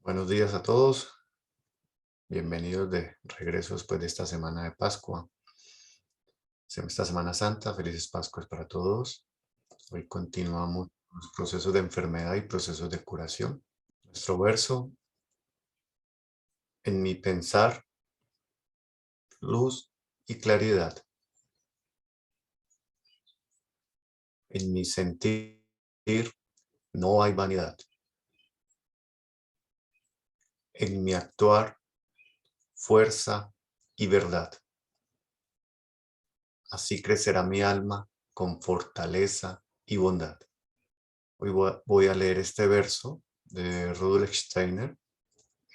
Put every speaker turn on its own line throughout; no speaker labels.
Buenos días a todos, bienvenidos de regreso después de esta semana de Pascua, esta Semana Santa, felices Pascuas para todos. Hoy continuamos los procesos de enfermedad y procesos de curación. Nuestro verso, en mi pensar, luz y claridad, en mi sentir, no hay vanidad, en mi actuar, fuerza y verdad. Así crecerá mi alma con fortaleza y bondad. Hoy voy a leer este verso de Rudolf Steiner.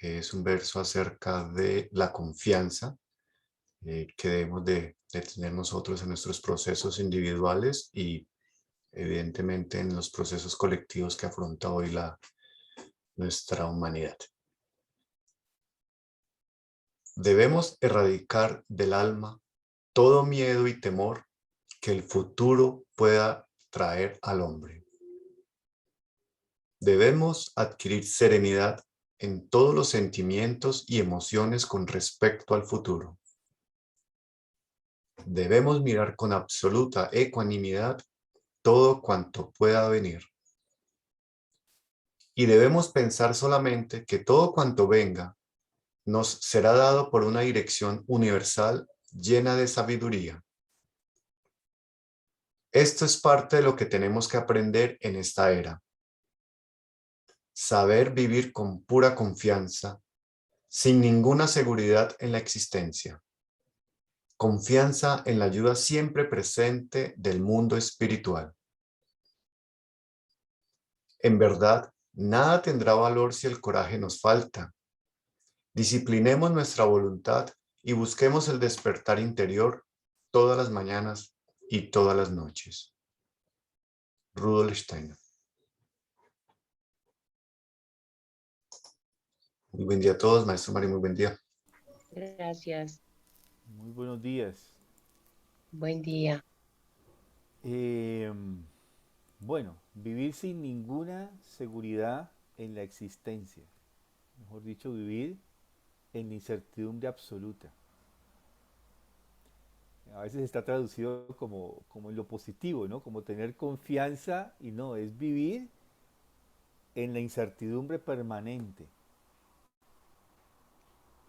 Es un verso acerca de la confianza que debemos de tener nosotros en nuestros procesos individuales y evidentemente en los procesos colectivos que afronta hoy nuestra humanidad. Debemos erradicar del alma todo miedo y temor que el futuro pueda traer al hombre. Debemos adquirir serenidad en todos los sentimientos y emociones con respecto al futuro. Debemos mirar con absoluta ecuanimidad todo cuanto pueda venir. Y debemos pensar solamente que todo cuanto venga nos será dado por una dirección universal llena de sabiduría. Esto es parte de lo que tenemos que aprender en esta era. Saber vivir con pura confianza, sin ninguna seguridad en la existencia. Confianza en la ayuda siempre presente del mundo espiritual. En verdad, nada tendrá valor si el coraje nos falta. Disciplinemos nuestra voluntad y busquemos el despertar interior todas las mañanas y todas las noches. Rudolf Steiner. Muy buen día a todos, maestro Mario, muy buen día.
Gracias.
Muy buenos días.
Buen día.
Bueno, vivir sin ninguna seguridad en la existencia. Mejor dicho, vivir en la incertidumbre absoluta. A veces está traducido como en lo positivo, ¿no? Como tener confianza y no, es vivir en la incertidumbre permanente.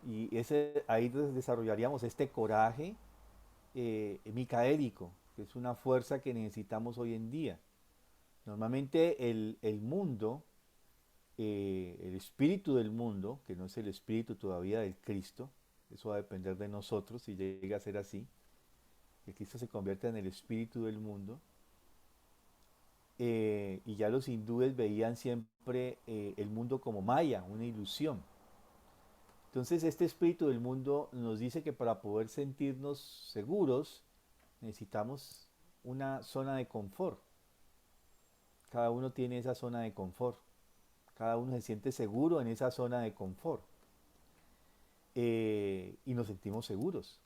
Y ahí desarrollaríamos este coraje micaélico, que es una fuerza que necesitamos hoy en día. Normalmente el mundo, el espíritu del mundo, que no es el espíritu todavía del Cristo, eso va a depender de nosotros si llega a ser así, que Cristo se convierta en el espíritu del mundo, y ya los hindúes veían siempre el mundo como maya, una ilusión. Entonces este espíritu del mundo nos dice que para poder sentirnos seguros necesitamos una zona de confort. Cada uno tiene esa zona de confort. Cada uno se siente seguro en esa zona de confort. Y nos sentimos seguros.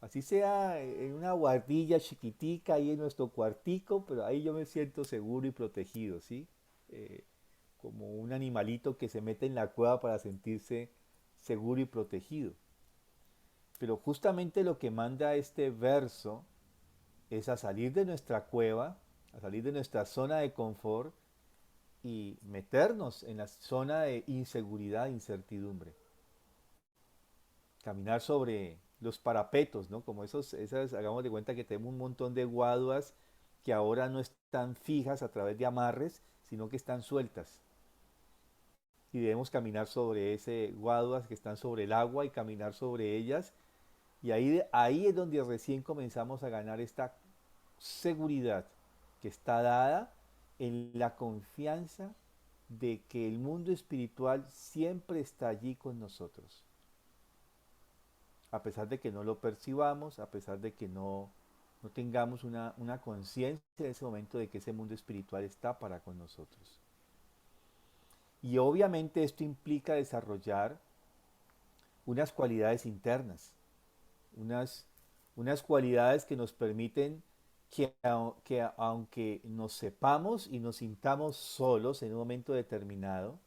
Así sea en una guardilla chiquitica ahí en nuestro cuartico, pero ahí yo me siento seguro y protegido, ¿sí? Eh, Como un animalito que se mete en la cueva para sentirse seguro y protegido. Pero justamente lo que manda este verso es a salir de nuestra cueva, a salir de nuestra zona de confort y meternos en la zona de inseguridad, incertidumbre. Caminar sobre los parapetos, ¿no? Como esas, hagamos de cuenta que tenemos un montón de guaduas que ahora no están fijas a través de amarres, sino que están sueltas. Y debemos caminar sobre ese guaduas que están sobre el agua y caminar sobre ellas. Y ahí es donde recién comenzamos a ganar esta seguridad que está dada en la confianza de que el mundo espiritual siempre está allí con nosotros. A pesar de que no lo percibamos, a pesar de que no tengamos una conciencia en ese momento de que ese mundo espiritual está para con nosotros. Y obviamente esto implica desarrollar unas cualidades internas, unas, unas cualidades que nos permiten que aunque nos sepamos y nos sintamos solos en un momento determinado,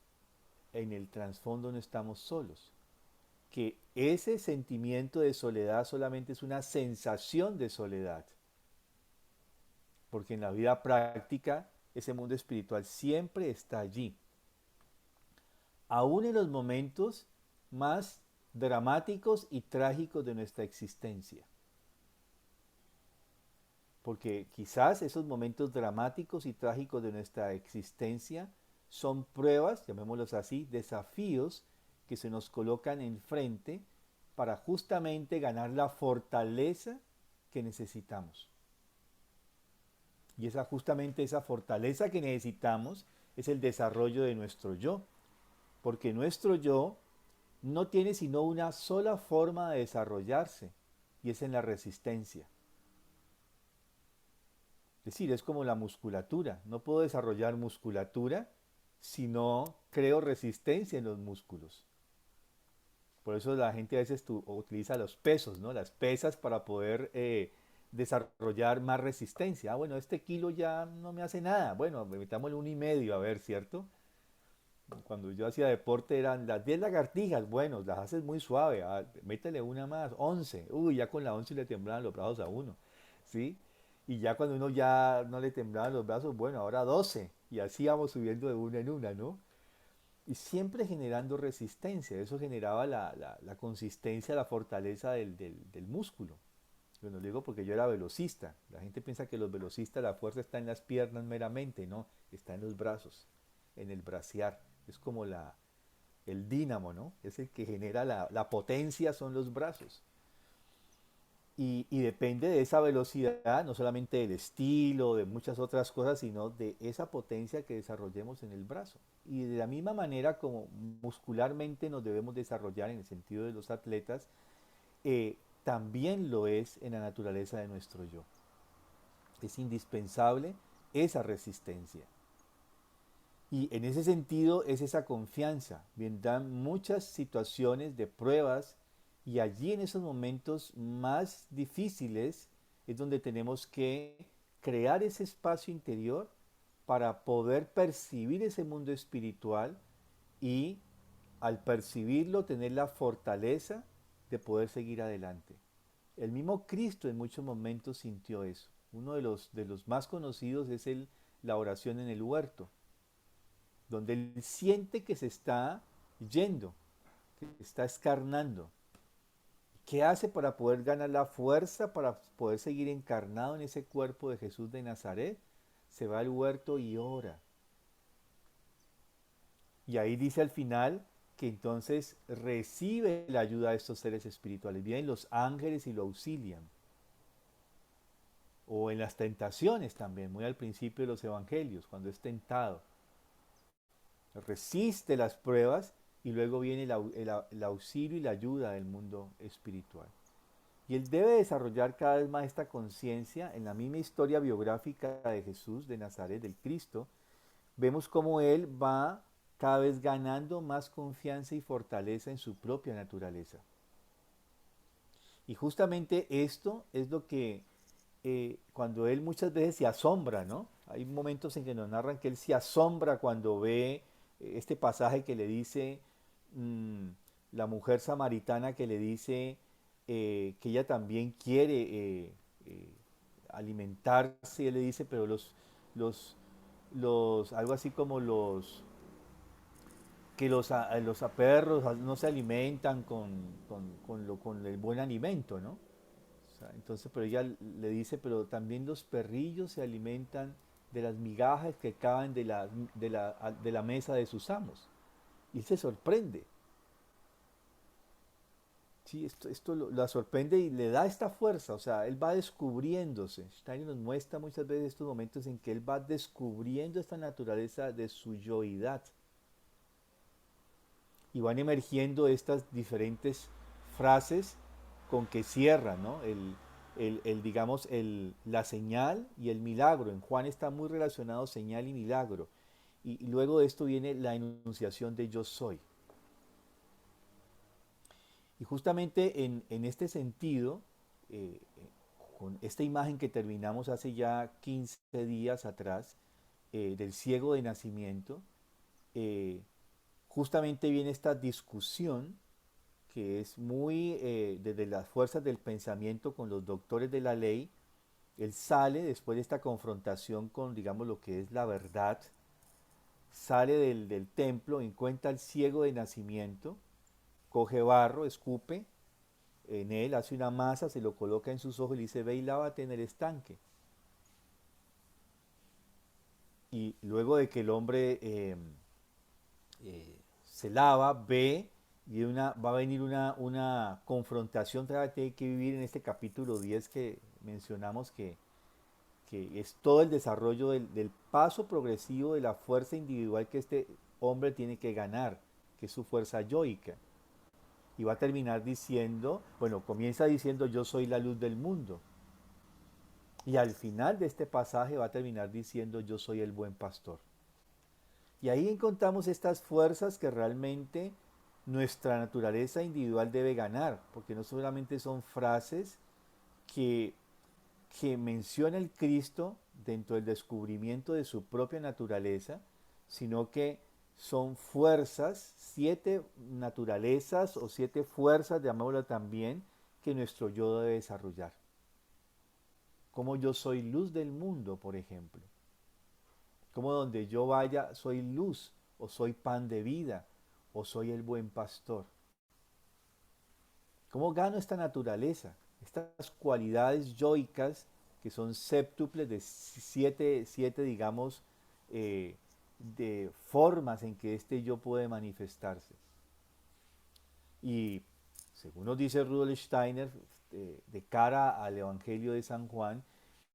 en el trasfondo no estamos solos, que ese sentimiento de soledad solamente es una sensación de soledad, porque en la vida práctica ese mundo espiritual siempre está allí, aún en los momentos más dramáticos y trágicos de nuestra existencia. Porque quizás esos momentos dramáticos y trágicos de nuestra existencia son pruebas, llamémoslos así, desafíos que se nos colocan enfrente para justamente ganar la fortaleza que necesitamos. Y justamente esa fortaleza que necesitamos es el desarrollo de nuestro yo, porque nuestro yo no tiene sino una sola forma de desarrollarse, y es en la resistencia. Es decir, es como la musculatura. No puedo desarrollar musculatura si no creo resistencia en los músculos. Por eso la gente a veces utiliza los pesos, ¿no? Las pesas para poder desarrollar más resistencia. Ah, bueno, este kilo ya no me hace nada. Bueno, metámosle 1,5, a ver, ¿cierto? Cuando yo hacía deporte eran las 10 lagartijas. Bueno, las haces muy suave. Ah, métele una más, 11. Uy, ya con la 11 le temblaban los brazos a uno. ¿Sí? Y ya cuando uno ya no le temblaban los brazos, bueno, ahora 12. Y así vamos subiendo de una en una, ¿no? Y siempre generando resistencia. Eso generaba la consistencia, la fortaleza del músculo. Bueno, lo digo porque yo era velocista. La gente piensa que los velocistas la fuerza está en las piernas meramente, no, está en los brazos, en el brasear. Es como el dínamo, ¿no? Es el que genera la potencia, son los brazos. Y depende de esa velocidad, no solamente del estilo, de muchas otras cosas, sino de esa potencia que desarrollemos en el brazo. Y de la misma manera como muscularmente nos debemos desarrollar en el sentido de los atletas, también lo es en la naturaleza de nuestro yo. Es indispensable esa resistencia. Y en ese sentido es esa confianza. Vendrán muchas situaciones de pruebas y allí en esos momentos más difíciles es donde tenemos que crear ese espacio interior para poder percibir ese mundo espiritual y al percibirlo tener la fortaleza de poder seguir adelante. El mismo Cristo en muchos momentos sintió eso. Uno de los más conocidos es la oración en el huerto, donde él siente que se está yendo, que está escarnando. ¿Qué hace para poder ganar la fuerza, para poder seguir encarnado en ese cuerpo de Jesús de Nazaret? Se va al huerto y ora. Y ahí dice al final que entonces recibe la ayuda de estos seres espirituales. Vienen los ángeles y lo auxilian. O en las tentaciones también, muy al principio de los evangelios, cuando es tentado. Resiste las pruebas y luego viene el auxilio y la ayuda del mundo espiritual. Y él debe desarrollar cada vez más esta conciencia. En la misma historia biográfica de Jesús de Nazaret, del Cristo, vemos cómo él va cada vez ganando más confianza y fortaleza en su propia naturaleza. Y justamente esto es lo que cuando él muchas veces se asombra, ¿no? Hay momentos en que nos narran que él se asombra cuando ve este pasaje que le dice mmm, la mujer samaritana que le dice que ella también quiere eh, alimentarse, y él le dice, pero los, algo así como que los perros no se alimentan con el buen alimento, ¿no? O sea, entonces, pero ella le dice, pero también los perrillos se alimentan de las migajas que caen de la mesa de sus amos. Y él se sorprende. Sí, esto la sorprende y le da esta fuerza, o sea, él va descubriéndose. Steiner nos muestra muchas veces estos momentos en que él va descubriendo esta naturaleza de su yoidad. Y van emergiendo estas diferentes frases con que cierra, ¿no? Digamos, la señal y el milagro. En Juan está muy relacionado señal y milagro. Y luego de esto viene la enunciación de yo soy. Y justamente en este sentido, con esta imagen que terminamos hace ya 15 días atrás, del ciego de nacimiento, justamente viene esta discusión que es muy desde las fuerzas del pensamiento con los doctores de la ley. Él sale después de esta confrontación con, digamos, lo que es la verdad, sale del templo, encuentra al ciego de nacimiento, coge barro, escupe en él, hace una masa, se lo coloca en sus ojos y le dice, ve y lávate en el estanque. Y luego de que el hombre se lava, ve, y va a venir una confrontación que tiene que vivir en este capítulo 10 que mencionamos, que es todo el desarrollo del paso progresivo de la fuerza individual que este hombre tiene que ganar, que es su fuerza yoica. Y va a terminar diciendo, bueno, comienza diciendo yo soy la luz del mundo. Y al final de este pasaje va a terminar diciendo yo soy el buen pastor. Y ahí encontramos estas fuerzas que realmente nuestra naturaleza individual debe ganar, porque no solamente son frases que, que menciona el Cristo dentro del descubrimiento de su propia naturaleza, sino que son fuerzas, 7 naturalezas o 7 fuerzas, llamémoslo también, que nuestro yo debe desarrollar. Como yo soy luz del mundo, por ejemplo. Como donde yo vaya soy luz, o soy pan de vida, o soy el buen pastor. ¿Cómo gano esta naturaleza? Estas cualidades yoicas que son séptuples de 7 digamos, de formas en que este yo puede manifestarse. Y según nos dice Rudolf Steiner, de cara al Evangelio de San Juan,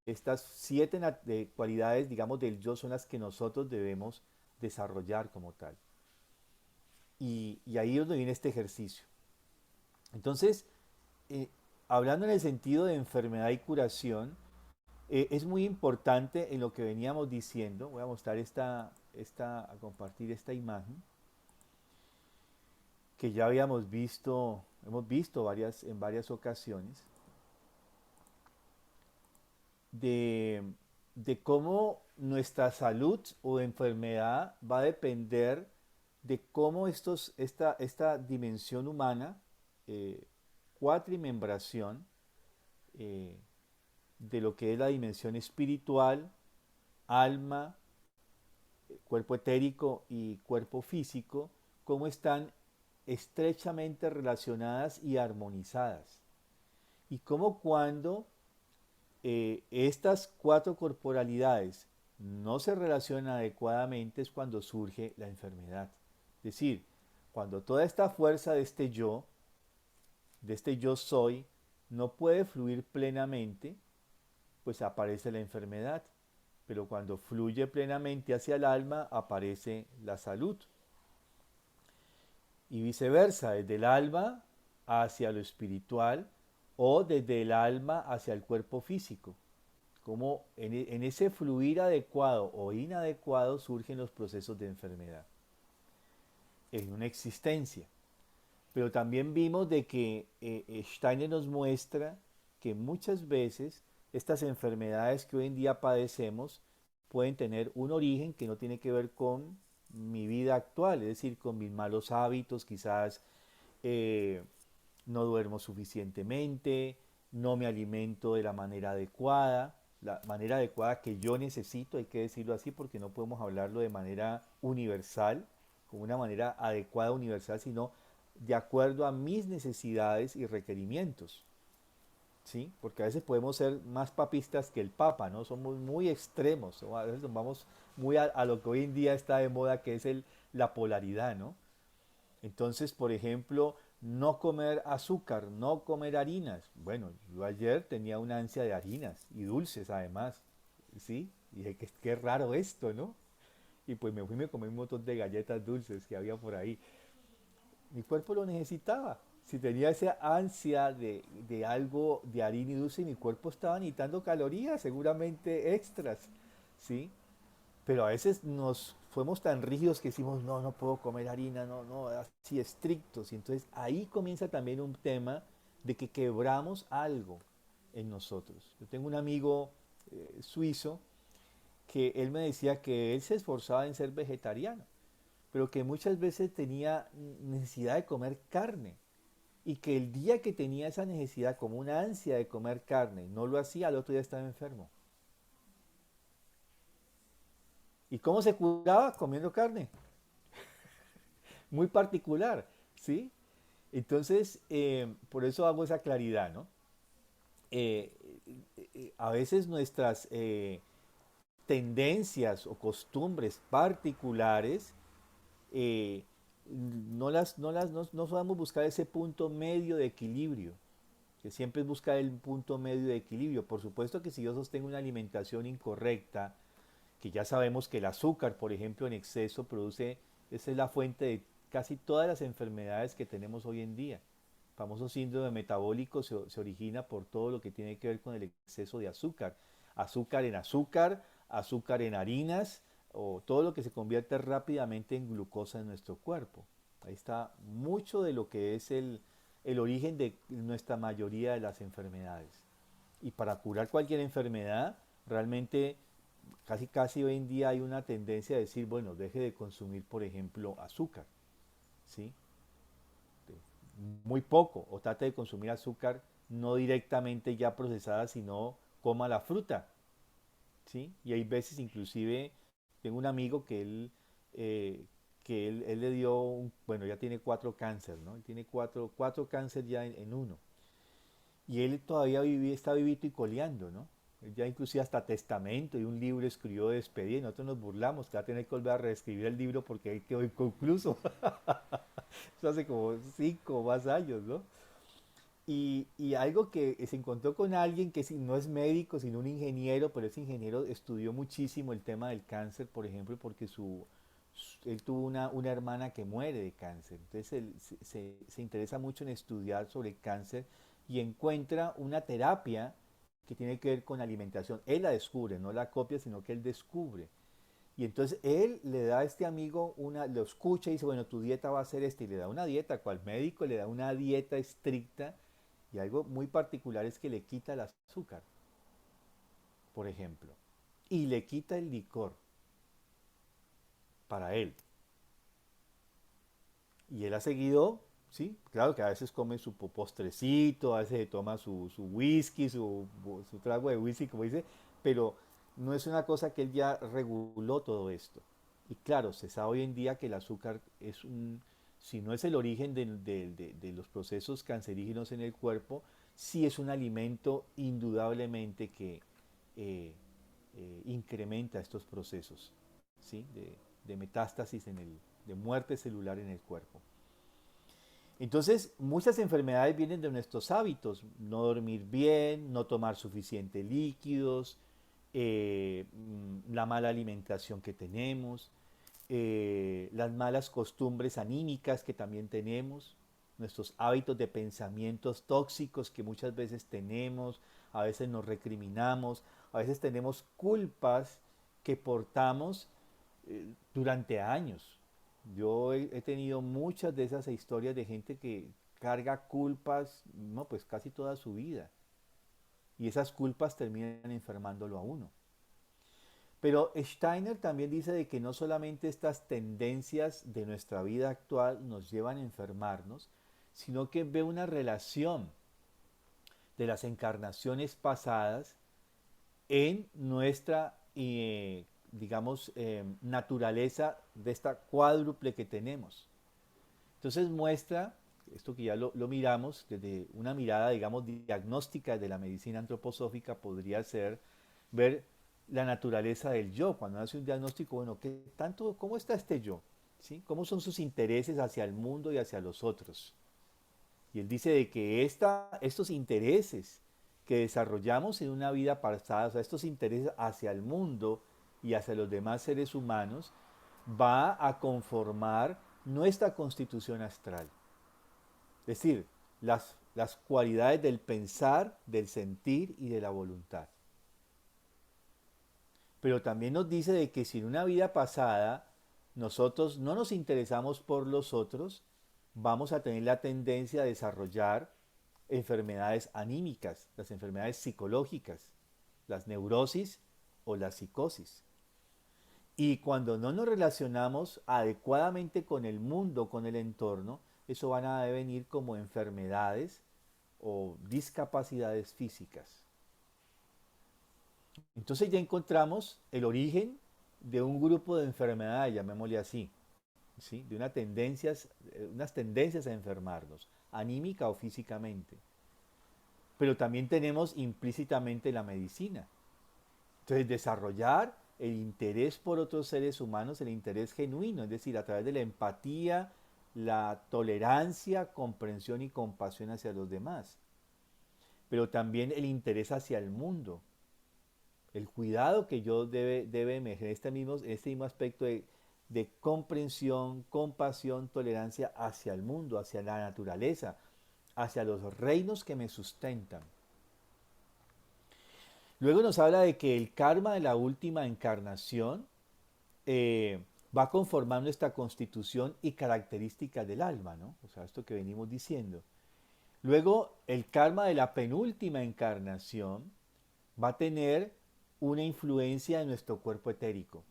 estas 7 cualidades, digamos, del yo son las que nosotros debemos desarrollar como tal. Y ahí es donde viene este ejercicio. Entonces, eh, hablando en el sentido de enfermedad y curación, es muy importante en lo que veníamos diciendo. Voy a mostrar a compartir esta imagen que ya hemos visto en varias ocasiones, de, de cómo nuestra salud o enfermedad va a depender de cómo esta dimensión humana, eh, cuatrimembración, eh, de lo que es la dimensión espiritual, alma, cuerpo etérico y cuerpo físico, cómo están estrechamente relacionadas y armonizadas. Y cómo cuando estas 4 corporalidades no se relacionan adecuadamente es cuando surge la enfermedad. Es decir, cuando toda esta fuerza de este yo soy, no puede fluir plenamente, pues aparece la enfermedad. Pero cuando fluye plenamente hacia el alma, aparece la salud. Y viceversa, desde el alma hacia lo espiritual o desde el alma hacia el cuerpo físico. Como en ese fluir adecuado o inadecuado surgen los procesos de enfermedad en una existencia. Pero también vimos de que Steiner nos muestra que muchas veces estas enfermedades que hoy en día padecemos pueden tener un origen que no tiene que ver con mi vida actual, es decir, con mis malos hábitos, quizás eh, no duermo suficientemente, no me alimento de la manera adecuada que yo necesito, hay que decirlo así porque no podemos hablarlo de manera universal, como una manera adecuada universal, sino de acuerdo a mis necesidades y requerimientos. ¿Sí? Porque a veces podemos ser más papistas que el Papa, ¿no? Somos muy extremos, ¿no? A veces nos vamos muy a lo que hoy en día está de moda, que es la polaridad, ¿no? Entonces, por ejemplo, no comer azúcar, no comer harinas. Bueno, yo ayer tenía una ansia de harinas y dulces además, ¿sí? Y dije, qué raro esto, ¿no? Y pues me fui y me comí un montón de galletas dulces que había por ahí. Mi cuerpo lo necesitaba. Si tenía esa ansia de algo de harina y dulce, mi cuerpo estaba necesitando calorías, seguramente extras, ¿sí? Pero a veces nos fuimos tan rígidos que decimos, no, no puedo comer harina, no, no, así estrictos. Y entonces ahí comienza también un tema de que quebramos algo en nosotros. Yo tengo un amigo suizo que él me decía que él se esforzaba en ser vegetariano, pero que muchas veces tenía necesidad de comer carne y que el día que tenía esa necesidad, como una ansia de comer carne, no lo hacía, al otro día estaba enfermo. ¿Y cómo se curaba? Comiendo carne. Muy particular, ¿sí? Entonces, por eso hago esa claridad, ¿no? Eh, a veces nuestras tendencias o costumbres particulares eh, no sabemos buscar ese punto medio de equilibrio, que siempre es buscar el punto medio de equilibrio. Por supuesto que si yo sostengo una alimentación incorrecta, que ya sabemos que el azúcar, por ejemplo, en exceso produce, esa es la fuente de casi todas las enfermedades que tenemos hoy en día. El famoso síndrome metabólico se origina por todo lo que tiene que ver con el exceso de azúcar. Azúcar, azúcar en harinas, o todo lo que se convierte rápidamente en glucosa en nuestro cuerpo. Ahí está mucho de lo que es el origen de nuestra mayoría de las enfermedades. Y para curar cualquier enfermedad, realmente casi hoy en día hay una tendencia a decir, bueno, deje de consumir, por ejemplo, azúcar, ¿sí? Muy poco, o trate de consumir azúcar no directamente ya procesada, sino coma la fruta, ¿sí? Y hay veces inclusive, tengo un amigo eh, él le dio, bueno, ya tiene 4 cáncer, ¿no? Él tiene cuatro cáncer ya en uno. Y él todavía está vivito y coleando, ¿no? Él ya inclusive hasta testamento y un libro escribió de despedida y nosotros nos burlamos que va a tener que volver a reescribir el libro porque él quedó inconcluso. Eso hace como 5 o más años, ¿no? Y algo que se encontró con alguien que no es médico, sino un ingeniero, pero ese ingeniero estudió muchísimo el tema del cáncer, por ejemplo, porque él tuvo una hermana que muere de cáncer. Entonces él se interesa mucho en estudiar sobre el cáncer y encuentra una terapia que tiene que ver con alimentación. Él la descubre, no la copia, sino que él descubre. Y entonces él le da a este amigo lo escucha y dice, bueno, tu dieta va a ser esta, y le da una dieta, cual médico le da una dieta estricta, y algo muy particular es que le quita el azúcar, por ejemplo, y le quita el licor para él. Y él ha seguido, sí, claro que a veces come su postrecito, a veces se toma su whisky, su trago de whisky, como dice, pero no es una cosa que él ya reguló todo esto. Y claro, se sabe hoy en día que el azúcar es si no es el origen de los procesos cancerígenos en el cuerpo, sí es un alimento indudablemente que eh, incrementa estos procesos, ¿sí? De metástasis de muerte celular en el cuerpo. Entonces, muchas enfermedades vienen de nuestros hábitos, no dormir bien, no tomar suficientes líquidos, la mala alimentación que tenemos, las malas costumbres anímicas que también tenemos, nuestros hábitos de pensamientos tóxicos que muchas veces tenemos, a veces nos recriminamos, a veces tenemos culpas que portamos durante años. Yo he tenido muchas de esas historias de gente que carga culpas, no, pues casi toda su vida. Y esas culpas terminan enfermándolo a uno. Pero Steiner también dice de que no solamente estas tendencias de nuestra vida actual nos llevan a enfermarnos, sino que ve una relación de las encarnaciones pasadas en nuestra, digamos, naturaleza de esta cuádruple que tenemos. Entonces muestra, esto que ya lo miramos, desde una mirada, digamos, diagnóstica de la medicina antroposófica, podría ser ver la naturaleza del yo. Cuando hace un diagnóstico, bueno, ¿cómo está este yo? ¿Sí? ¿Cómo son sus intereses hacia el mundo y hacia los otros? Y él dice de que estos intereses que desarrollamos en una vida pasada, o sea, estos intereses hacia el mundo y hacia los demás seres humanos, va a conformar nuestra constitución astral. Es decir, las cualidades del pensar, del sentir y de la voluntad. Pero también nos dice de que si en una vida pasada nosotros no nos interesamos por los otros, vamos a tener la tendencia a desarrollar enfermedades anímicas, las enfermedades psicológicas, las neurosis o la psicosis. Y cuando no nos relacionamos adecuadamente con el mundo, con el entorno, eso van a devenir como enfermedades o discapacidades físicas. Entonces ya encontramos el origen de un grupo de enfermedades, llamémosle así, ¿sí? De unas tendencias a enfermarnos, anímica o físicamente. Pero también tenemos implícitamente la medicina. Entonces, desarrollar el interés por otros seres humanos, el interés genuino, es decir, a través de la empatía, la tolerancia, comprensión y compasión hacia los demás. Pero también el interés hacia el mundo, el cuidado que yo debe emerger en este mismo aspecto de comprensión, compasión, tolerancia hacia el mundo, hacia la naturaleza, hacia los reinos que me sustentan. Luego nos habla de que el karma de la última encarnación va a conformar nuestra constitución y características del alma, ¿no? O sea, esto que venimos diciendo. Luego, el karma de la penúltima encarnación va a tener una influencia en nuestro cuerpo etérico.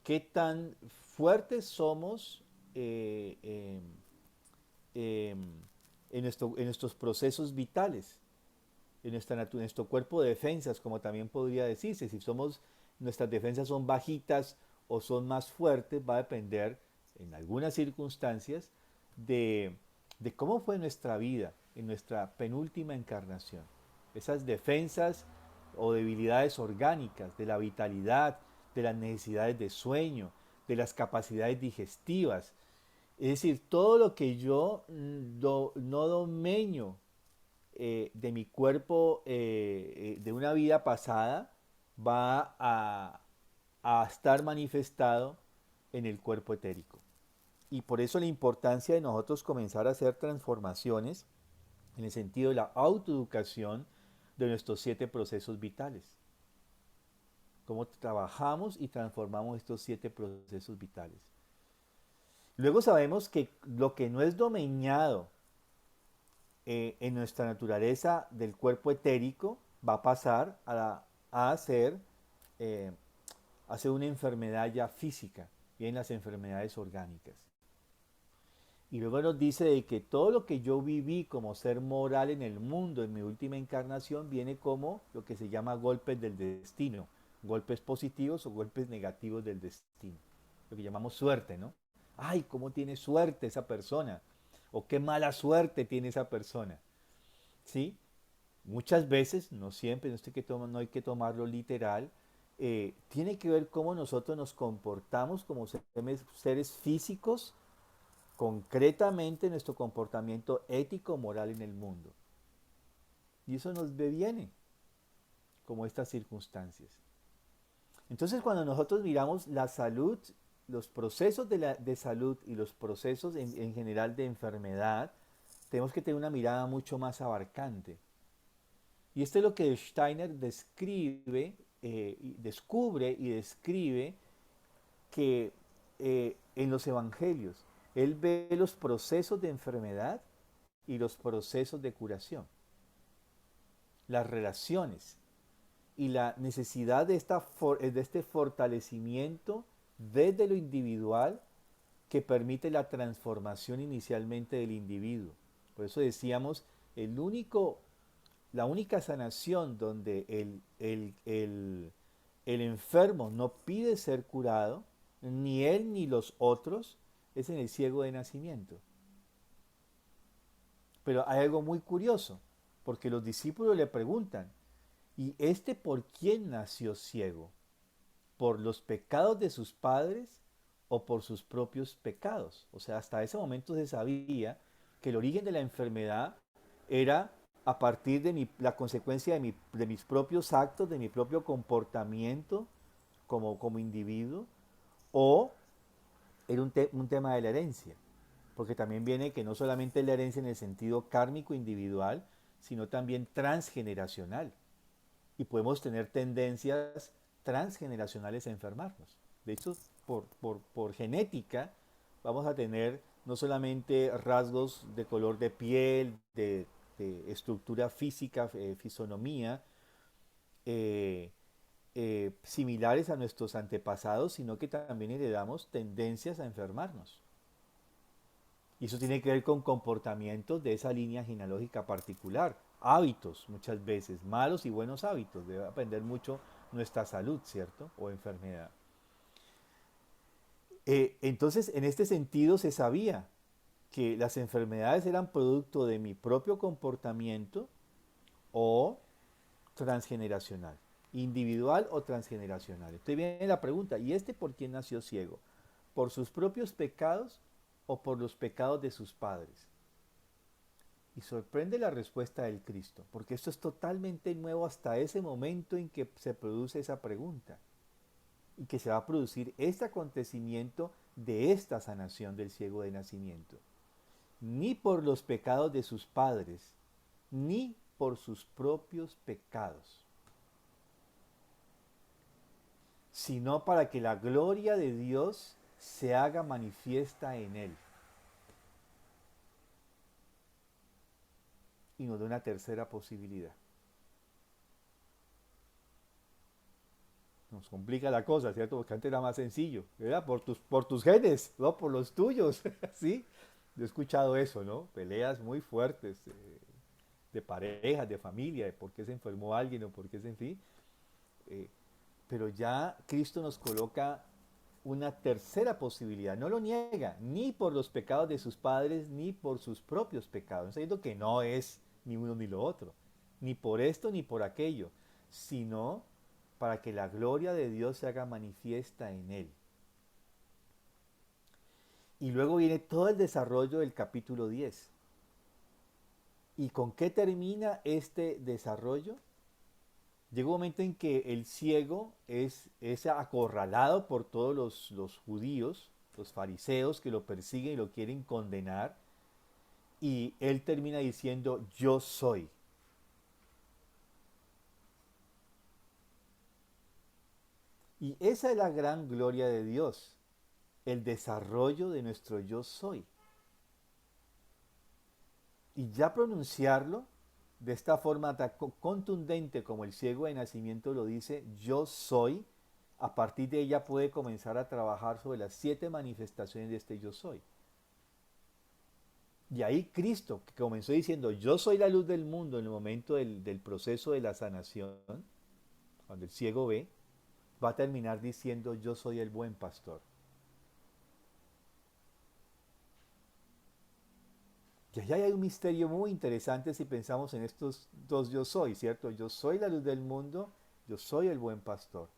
¿Qué tan fuertes somos eh, eh, eh, en nuestros procesos vitales? En nuestro cuerpo de defensas, como también podría decirse, si nuestras defensas son bajitas o son más fuertes, va a depender en algunas circunstancias de, de cómo fue nuestra vida en nuestra penúltima encarnación. Esas defensas o debilidades orgánicas, de la vitalidad, de las necesidades de sueño, de las capacidades digestivas. Es decir, todo lo que yo no domeño de mi cuerpo de una vida pasada va a estar manifestado en el cuerpo etérico. Y por eso la importancia de nosotros comenzar a hacer transformaciones en el sentido de la autoeducación de nuestros 7 procesos vitales. Cómo trabajamos y transformamos estos 7 procesos vitales. Luego sabemos que lo que no es domeñado en nuestra naturaleza del cuerpo etérico va a pasar a ser, eh, a ser una enfermedad ya física, y en las enfermedades orgánicas. Y luego nos dice de que todo lo que yo viví como ser moral en el mundo en mi última encarnación viene como lo que se llama golpes del destino, golpes positivos o golpes negativos del destino, lo que llamamos suerte, ¿no? Ay, cómo tiene suerte esa persona, o qué mala suerte tiene esa persona, ¿sí? Muchas veces, no siempre, no hay que tomarlo literal, tiene que ver cómo nosotros nos comportamos como seres físicos, concretamente nuestro comportamiento ético, moral en el mundo. Y eso nos viene como estas circunstancias. Entonces, cuando nosotros miramos la salud, los procesos de salud y los procesos en general de enfermedad, tenemos que tener una mirada mucho más abarcante. Y esto es lo que Steiner descubre y describe que en los evangelios él ve los procesos de enfermedad y los procesos de curación, las relaciones y la necesidad de este fortalecimiento desde lo individual que permite la transformación inicialmente del individuo. Por eso decíamos, la única sanación donde el enfermo no pide ser curado, ni él ni los otros, es en el ciego de nacimiento. Pero hay algo muy curioso, porque los discípulos le preguntan, ¿y este por quién nació ciego? ¿Por los pecados de sus padres o por sus propios pecados? O sea, hasta ese momento se sabía que el origen de la enfermedad era a partir de la consecuencia de mis propios actos, de mi propio comportamiento como individuo, o era un tema de la herencia. Porque también viene que no solamente la herencia en el sentido kármico individual, sino también transgeneracional. Y podemos tener tendencias transgeneracionales a enfermarnos. De hecho, por genética, vamos a tener no solamente rasgos de color de piel, de estructura física, fisonomía, eh, similares a nuestros antepasados, sino que también heredamos tendencias a enfermarnos. Y eso tiene que ver con comportamientos de esa línea genealógica particular, hábitos muchas veces, malos y buenos hábitos. Debe aprender mucho nuestra salud, ¿cierto? O enfermedad. Entonces, en este sentido se sabía que las enfermedades eran producto de mi propio comportamiento o transgeneracional, individual o transgeneracional. Entonces viene la pregunta, ¿y este por quién nació ciego? ¿Por sus propios pecados o por los pecados de sus padres? Y sorprende la respuesta del Cristo, porque esto es totalmente nuevo hasta ese momento en que se produce esa pregunta y que se va a producir este acontecimiento de esta sanación del ciego de nacimiento. Ni por los pecados de sus padres, ni por sus propios pecados, sino para que la gloria de Dios se haga manifiesta en él. Y nos da una tercera posibilidad. Nos complica la cosa, ¿cierto? Porque antes era más sencillo, ¿verdad? Por tus genes, no por los tuyos, ¿sí? Yo he escuchado eso, ¿no? Peleas muy fuertes de parejas, de familia, de por qué se enfermó alguien o por qué se, en fin. Eh, pero ya Cristo nos coloca una tercera posibilidad, no lo niega, ni por los pecados de sus padres, ni por sus propios pecados. No está diciendo que no es ni uno ni lo otro, ni por esto ni por aquello, sino para que la gloria de Dios se haga manifiesta en él. Y luego viene todo el desarrollo del capítulo 10. ¿Y con qué termina este desarrollo? Llega un momento en que el ciego es acorralado por todos los judíos, los fariseos que lo persiguen y lo quieren condenar, y él termina diciendo, yo soy. Y esa es la gran gloria de Dios, el desarrollo de nuestro yo soy. Y ya pronunciarlo de esta forma tan contundente como el ciego de nacimiento lo dice, yo soy, a partir de ella puede comenzar a trabajar sobre las 7 manifestaciones de este yo soy. Y ahí Cristo, que comenzó diciendo, yo soy la luz del mundo en el momento del proceso de la sanación, cuando el ciego ve, va a terminar diciendo, yo soy el buen pastor. Y allá hay un misterio muy interesante si pensamos en estos dos yo soy, ¿cierto? Yo soy la luz del mundo, yo soy el buen pastor.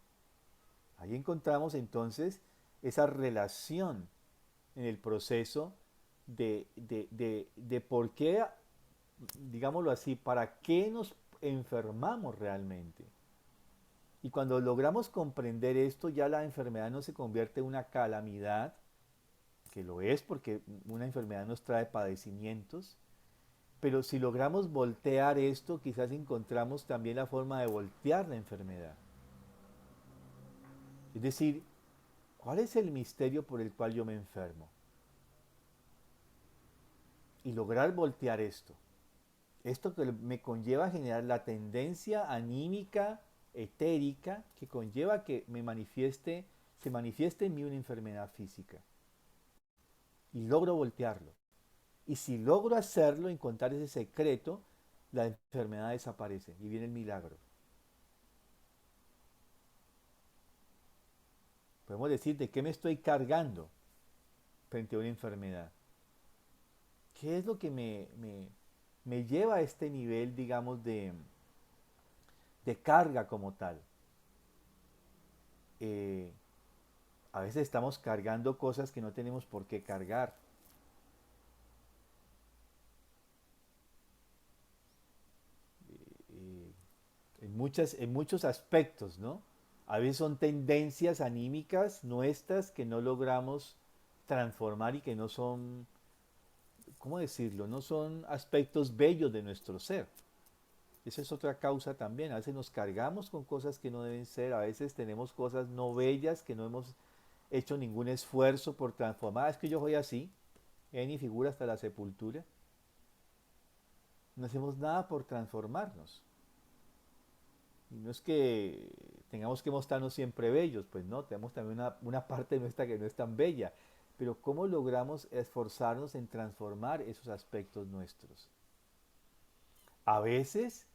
Ahí encontramos entonces esa relación en el proceso de por qué, digámoslo así, para qué nos enfermamos realmente. Y cuando logramos comprender esto, ya la enfermedad no se convierte en una calamidad, que lo es porque una enfermedad nos trae padecimientos, pero si logramos voltear esto, quizás encontramos también la forma de voltear la enfermedad. Es decir, ¿cuál es el misterio por el cual yo me enfermo? Y lograr voltear esto. Esto que me conlleva a generar la tendencia anímica, etérica, que conlleva que se manifieste en mí una enfermedad física. Y logro voltearlo. Y si logro hacerlo, encontrar ese secreto, la enfermedad desaparece y viene el milagro. Podemos decir de qué me estoy cargando frente a una enfermedad. ¿Qué es lo que me lleva a este nivel, digamos, de carga como tal? Eh, a veces estamos cargando cosas que no tenemos por qué cargar. Eh, en muchos aspectos, ¿no? A veces son tendencias anímicas nuestras que no logramos transformar y que no son, ¿cómo decirlo? No son aspectos bellos de nuestro ser. Esa es otra causa también. A veces nos cargamos con cosas que no deben ser, a veces tenemos cosas no bellas que no hemos hecho ningún esfuerzo por transformar. Es que yo soy así, en mi figura hasta la sepultura. No hacemos nada por transformarnos. Y no es que tengamos que mostrarnos siempre bellos, pues no, tenemos también una parte nuestra que no es tan bella, pero ¿cómo logramos esforzarnos en transformar esos aspectos nuestros? A veces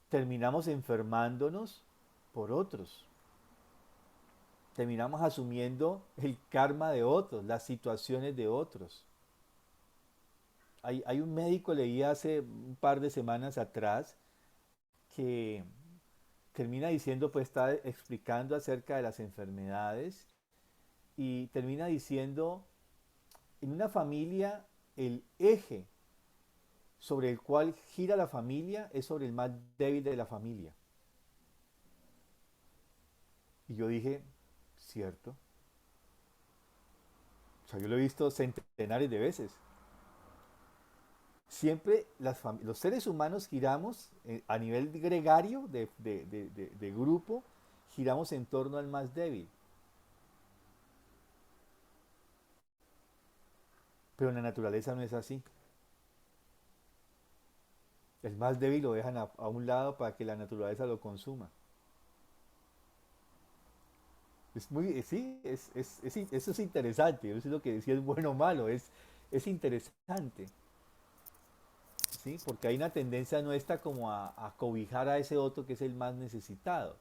terminamos enfermándonos por otros, terminamos asumiendo el karma de otros, las situaciones de otros. Hay un médico, leí hace un par de semanas atrás, que termina diciendo, pues está explicando acerca de las enfermedades y termina diciendo, en una familia el eje sobre el cual gira la familia es sobre el más débil de la familia. Y yo dije, cierto. O sea, yo lo he visto centenares de veces. Siempre los seres humanos giramos a nivel gregario, de grupo, giramos en torno al más débil. Pero en la naturaleza no es así. El más débil lo dejan a un lado para que la naturaleza lo consuma. Es muy, sí, eso es interesante. Yo no sé lo que decía es bueno o malo, es interesante, ¿sí? Porque hay una tendencia nuestra como a cobijar a ese otro que es el más necesitado.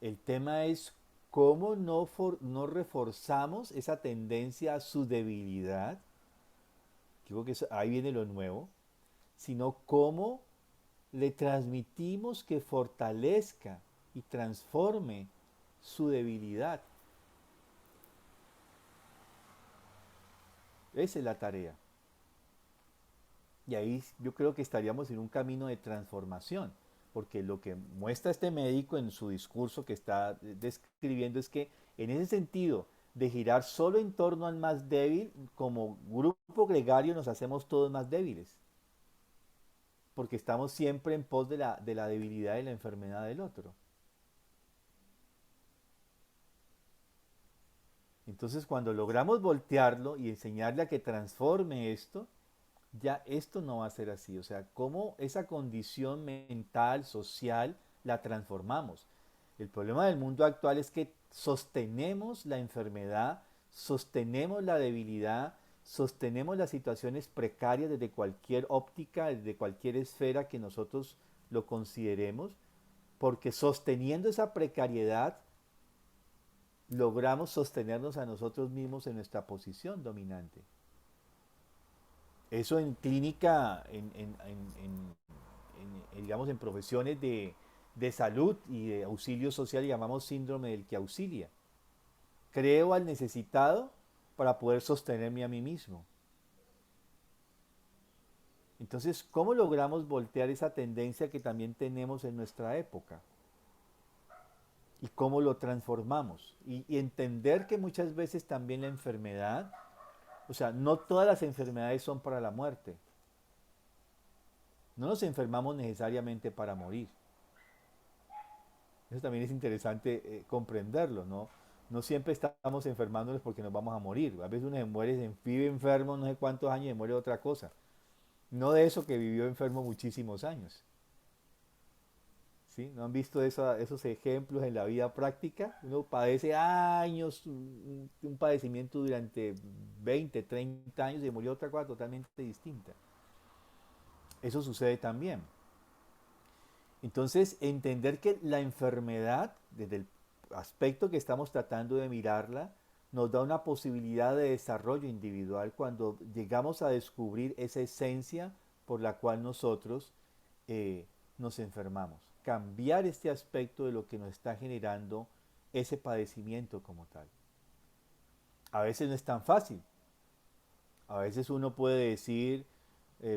El tema es cómo no reforzamos esa tendencia a su debilidad, digo que ahí viene lo nuevo, sino cómo le transmitimos que fortalezca y transforme su debilidad. Esa es la tarea. Y ahí yo creo que estaríamos en un camino de transformación, porque lo que muestra este médico en su discurso que está describiendo es que en ese sentido de girar solo en torno al más débil, como grupo gregario nos hacemos todos más débiles, porque estamos siempre en pos de la debilidad y la enfermedad del otro. Entonces cuando logramos voltearlo y enseñarle a que transforme esto, ya esto no va a ser así. O sea, cómo esa condición mental, social, la transformamos. El problema del mundo actual es que sostenemos la enfermedad, sostenemos la debilidad, sostenemos las situaciones precarias desde cualquier óptica, desde cualquier esfera que nosotros lo consideremos, porque sosteniendo esa precariedad logramos sostenernos a nosotros mismos en nuestra posición dominante. Eso en clínica, digamos, en profesiones de salud y de auxilio social llamamos síndrome del que auxilia. Creo al necesitado para poder sostenerme a mí mismo. Entonces, ¿cómo logramos voltear esa tendencia que también tenemos en nuestra época? ¿Y cómo lo transformamos? Y entender que muchas veces también la enfermedad, o sea, no todas las enfermedades son para la muerte. No nos enfermamos necesariamente para morir. Eso también es interesante comprenderlo, ¿no? No siempre estamos enfermándonos porque nos vamos a morir. A veces uno se muere, vive enfermo no sé cuántos años y muere de otra cosa. No de eso que vivió enfermo muchísimos años. ¿Sí? ¿No han visto esos ejemplos en la vida práctica? Uno padece años, un padecimiento durante 20, 30 años y murió de otra cosa totalmente distinta. Eso sucede también. Entonces, entender que la enfermedad, desde el aspecto que estamos tratando de mirarla, nos da una posibilidad de desarrollo individual cuando llegamos a descubrir esa esencia por la cual nosotros nos enfermamos. Cambiar este aspecto de lo que nos está generando ese padecimiento como tal. A veces no es tan fácil. A veces uno puede decir,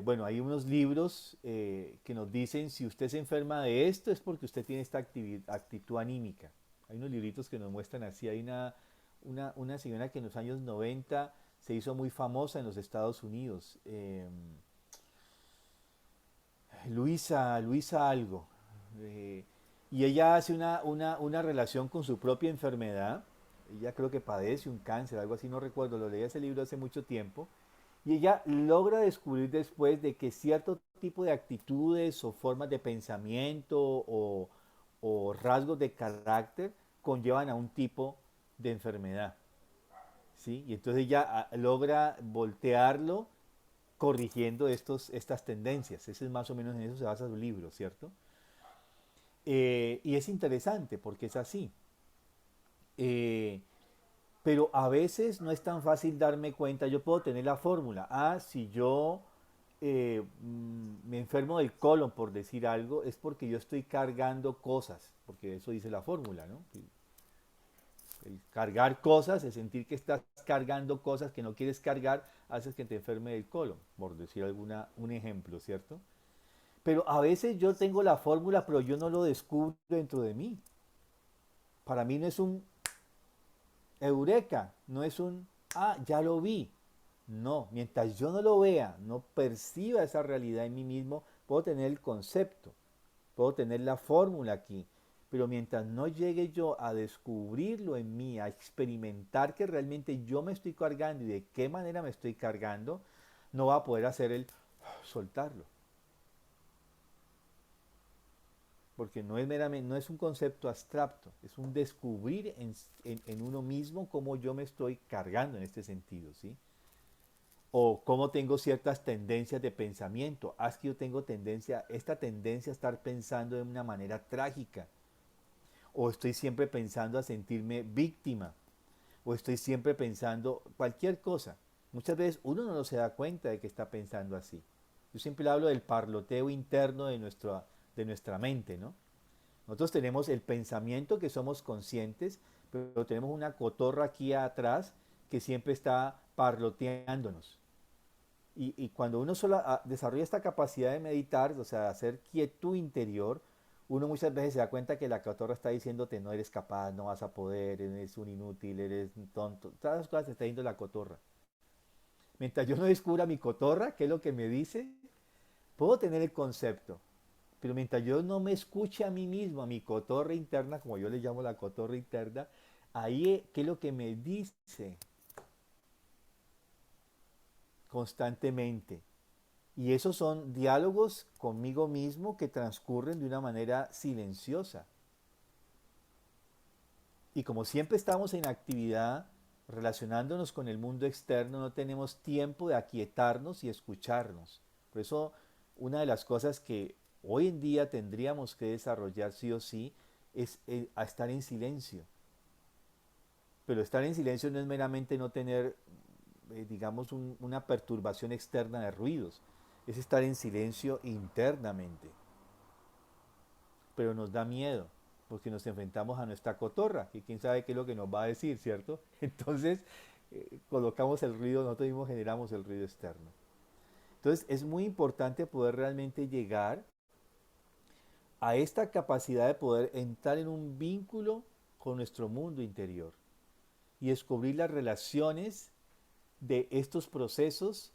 bueno, hay unos libros que nos dicen si usted se enferma de esto es porque usted tiene esta actitud anímica. Hay unos libritos que nos muestran así. Hay una señora que en los años 90 se hizo muy famosa en los Estados Unidos. Luisa algo. eh, y ella hace una relación con su propia enfermedad. Ella creo que padece un cáncer, algo así, no recuerdo. Lo leí ese libro hace mucho tiempo. Y ella logra descubrir después de que cierto tipo de actitudes o formas de pensamiento o rasgos de carácter conllevan a un tipo de enfermedad, ¿sí? Y entonces ella logra voltearlo corrigiendo estas tendencias. Ese es más o menos en eso se basa su libro, ¿cierto? Y es interesante porque es así. Eh, pero a veces no es tan fácil darme cuenta. Yo puedo tener la fórmula. Si yo me enfermo del colon, por decir algo, es porque yo estoy cargando cosas, porque eso dice la fórmula, ¿no? El cargar cosas, el sentir que estás cargando cosas que no quieres cargar, haces que te enferme del colon, por decir un ejemplo, ¿cierto? Pero a veces yo tengo la fórmula, pero yo no lo descubro dentro de mí. Para mí no es un eureka, no es ya lo vi. No, mientras yo no lo vea, no perciba esa realidad en mí mismo, puedo tener el concepto, puedo tener la fórmula aquí, pero mientras no llegue yo a descubrirlo en mí, a experimentar que realmente yo me estoy cargando y de qué manera me estoy cargando, no va a poder hacer el soltarlo. Porque no es meramente, no es un concepto abstracto, es un descubrir en uno mismo cómo yo me estoy cargando en este sentido, ¿sí? O cómo tengo ciertas tendencias de pensamiento. Es que yo tengo esta tendencia a estar pensando de una manera trágica, o estoy siempre pensando a sentirme víctima, o estoy siempre pensando cualquier cosa. Muchas veces uno no se da cuenta de que está pensando así. Yo siempre hablo del parloteo interno de nuestra mente, ¿no? Nosotros tenemos el pensamiento que somos conscientes, pero tenemos una cotorra aquí atrás que siempre está parloteándonos. Y cuando uno solo desarrolla esta capacidad de meditar, o sea, hacer quietud interior, uno muchas veces se da cuenta que la cotorra está diciéndote no eres capaz, no vas a poder, eres un inútil, eres un tonto. Todas las cosas te está diciendo la cotorra. Mientras yo no descubra mi cotorra, qué es lo que me dice, puedo tener el concepto. Pero mientras yo no me escuche a mí mismo, a mi cotorra interna, como yo le llamo la cotorra interna, ahí qué es lo que me dice constantemente. Y esos son diálogos conmigo mismo que transcurren de una manera silenciosa. Y como siempre estamos en actividad, relacionándonos con el mundo externo, no tenemos tiempo de aquietarnos y escucharnos. Por eso, una de las cosas que hoy en día tendríamos que desarrollar sí o sí es a estar en silencio. Pero estar en silencio no es meramente no tener, digamos, una perturbación externa de ruidos. Es estar en silencio internamente. Pero nos da miedo, porque nos enfrentamos a nuestra cotorra, que quién sabe qué es lo que nos va a decir, ¿cierto? Entonces, colocamos el ruido, nosotros mismos generamos el ruido externo. Entonces, es muy importante poder realmente llegar a esta capacidad de poder entrar en un vínculo con nuestro mundo interior y descubrir las relaciones de estos procesos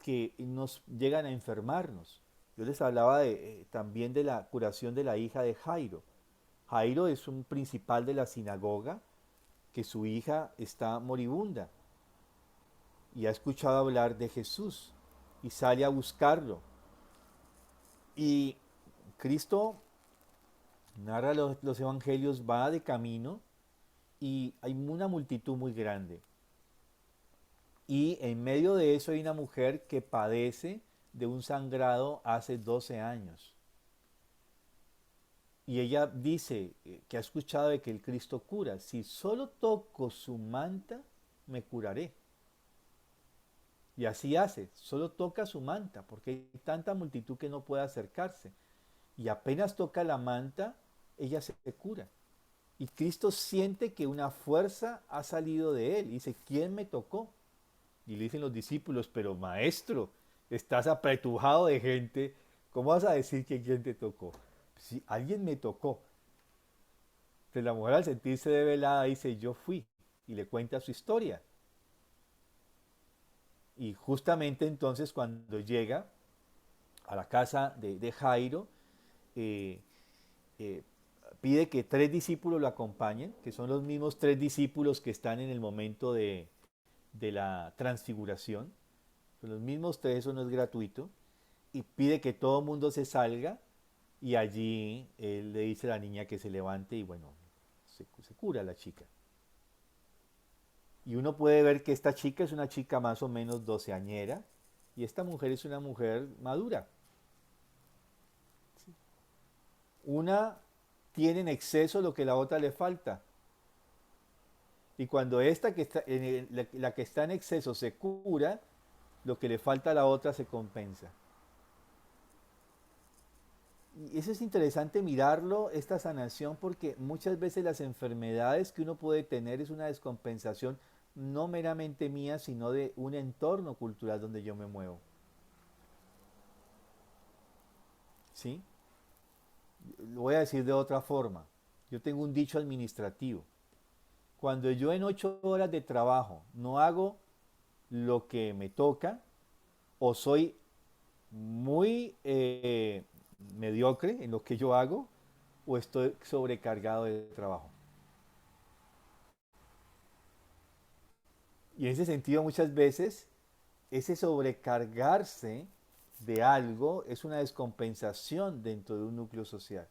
que nos llegan a enfermarnos. Yo les hablaba también de la curación de la hija de Jairo. Jairo es un principal de la sinagoga que su hija está moribunda y ha escuchado hablar de Jesús y sale a buscarlo. Y Cristo narra los evangelios, va de camino y hay una multitud muy grande. Y en medio de eso hay una mujer que padece de un sangrado hace 12 años. Y ella dice que ha escuchado de que el Cristo cura. Si solo toco su manta, me curaré. Y así hace, solo toca su manta, porque hay tanta multitud que no puede acercarse. Y apenas toca la manta, ella se cura. Y Cristo siente que una fuerza ha salido de él. Y dice, ¿quién me tocó? Y le dicen los discípulos, pero maestro, estás apretujado de gente, ¿cómo vas a decir que quién te tocó? Si alguien me tocó. Entonces la mujer al sentirse develada dice, yo fui, y le cuenta su historia. Y justamente entonces cuando llega a la casa de Jairo, eh, eh, pide que 3 discípulos lo acompañen, que son los mismos 3 discípulos que están en el momento de la transfiguración. Son los mismos 3, eso no es gratuito. Y pide que todo el mundo se salga y allí él le dice a la niña que se levante y bueno, se cura la chica. Y uno puede ver que esta chica es una chica más o menos doceañera y esta mujer es una mujer madura. Una tiene en exceso lo que la otra le falta. Y cuando esta que está, la que está en exceso se cura, lo que le falta a la otra se compensa. Y eso es interesante mirarlo, esta sanación, porque muchas veces las enfermedades que uno puede tener es una descompensación no meramente mía, sino de un entorno cultural donde yo me muevo. ¿Sí? Lo voy a decir de otra forma. Yo tengo un dicho administrativo. Cuando yo en 8 horas de trabajo no hago lo que me toca, o soy muy mediocre en lo que yo hago, o estoy sobrecargado de trabajo. Y en ese sentido muchas veces ese sobrecargarse de algo es una descompensación dentro de un núcleo social.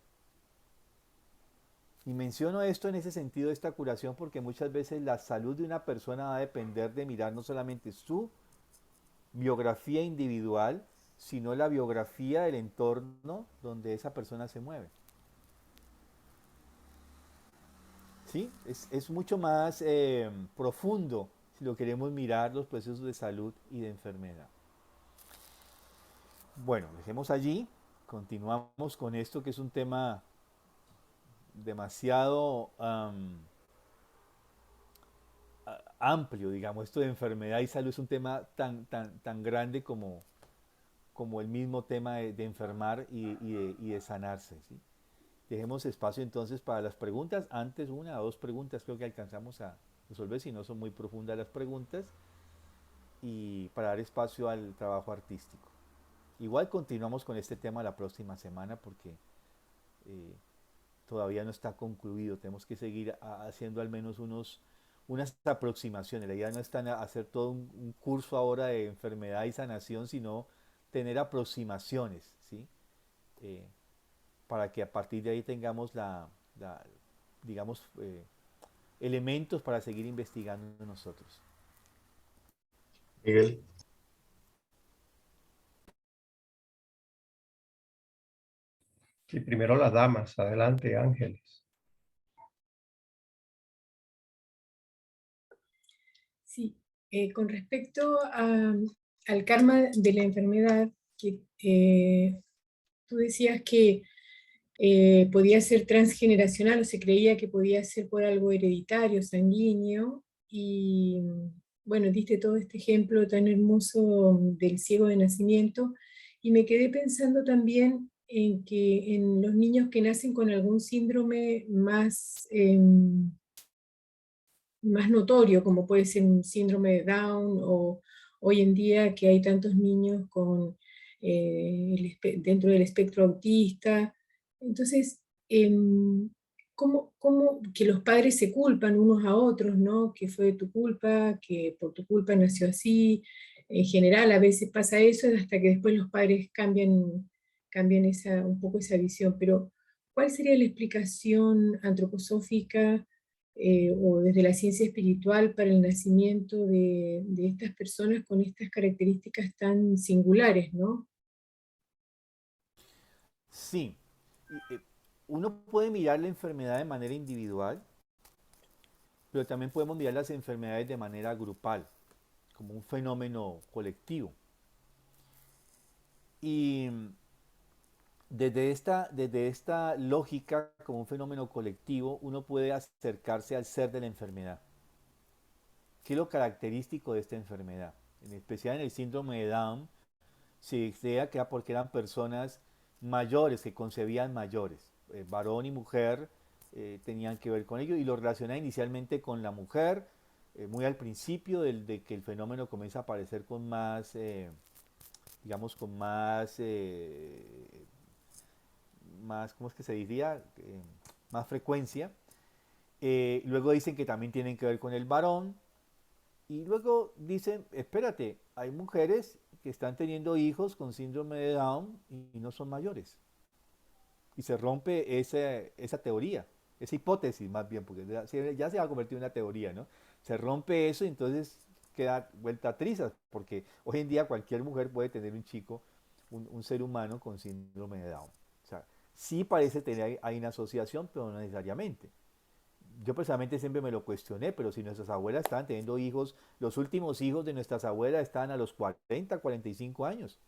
Y menciono esto en ese sentido de esta curación porque muchas veces la salud de una persona va a depender de mirar no solamente su biografía individual, sino la biografía del entorno donde esa persona se mueve. ¿Sí? Es mucho más profundo si lo queremos mirar los procesos de salud y de enfermedad. Bueno, dejemos allí, continuamos con esto que es un tema demasiado amplio, digamos, esto de enfermedad y salud es un tema tan grande como el mismo tema de enfermar y de sanarse. ¿Sí? Dejemos espacio entonces para las preguntas. Antes, una o dos preguntas creo que alcanzamos a resolver, si no son muy profundas las preguntas, y para dar espacio al trabajo artístico. Igual continuamos con este tema la próxima semana porque eh, todavía no está concluido. Tenemos que seguir haciendo al menos unas aproximaciones. La idea no es hacer todo un curso ahora de enfermedad y sanación, sino tener aproximaciones, ¿sí? Eh, para que a partir de ahí tengamos digamos, elementos para seguir investigando nosotros.
Miguel,
Sí, primero las damas. Adelante, Ángeles.
Sí, con respecto al karma de la enfermedad, que tú decías que podía ser transgeneracional o se creía que podía ser por algo hereditario, sanguíneo, y bueno, diste todo este ejemplo tan hermoso del ciego de nacimiento, y me quedé pensando también en que en los niños que nacen con algún síndrome más notorio, como puede ser un síndrome de Down, o hoy en día que hay tantos niños con, dentro del espectro autista. Entonces, ¿cómo que los padres se culpan unos a otros, ¿no? Que fue tu culpa, que por tu culpa nació así. En general, a veces pasa eso hasta que después los padres cambian un poco esa visión. Pero, ¿cuál sería la explicación antroposófica o desde la ciencia espiritual para el nacimiento de estas personas con estas características tan singulares, ¿no?
Sí, uno puede mirar la enfermedad de manera individual, pero también podemos mirar las enfermedades de manera grupal, como un fenómeno colectivo. Y desde esta lógica, como un fenómeno colectivo, uno puede acercarse al ser de la enfermedad. ¿Qué es lo característico de esta enfermedad? En especial en el síndrome de Down, se decía que era porque eran personas mayores, que concebían mayores. Varón y mujer tenían que ver con ello y lo relacionaba inicialmente con la mujer, muy al principio de que el fenómeno comienza a aparecer con más, digamos, con más, ¿cómo es que se diría? Más frecuencia. Luego dicen que también tienen que ver con el varón. Y luego dicen, espérate, hay mujeres que están teniendo hijos con síndrome de Down y no son mayores. y se rompe esa teoría, esa hipótesis más bien, porque ya se va a convertir en una teoría, ¿no? Se rompe eso y entonces queda vuelta a trizas, porque hoy en día cualquier mujer puede tener un chico, un ser humano con síndrome de Down. O sea, sí parece tener hay una asociación, pero no necesariamente. Yo personalmente siempre me lo cuestioné, pero si nuestras abuelas estaban teniendo hijos, los últimos hijos de nuestras abuelas estaban a los 40, 45 años.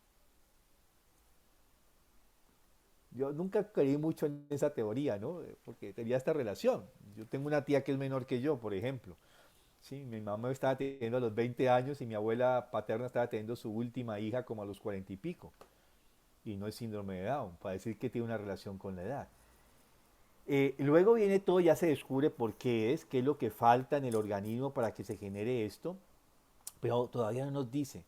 Yo nunca creí mucho en esa teoría, ¿no? Porque tenía esta relación. Yo tengo una tía que es menor que yo, por ejemplo. Sí, mi mamá estaba teniendo a los 20 años y mi abuela paterna estaba teniendo su última hija como a los 40 y pico. Y no es síndrome de Down, para decir que tiene una relación con la edad. Luego viene todo, ya se descubre por qué es lo que falta en el organismo para que se genere esto, pero todavía no nos dice.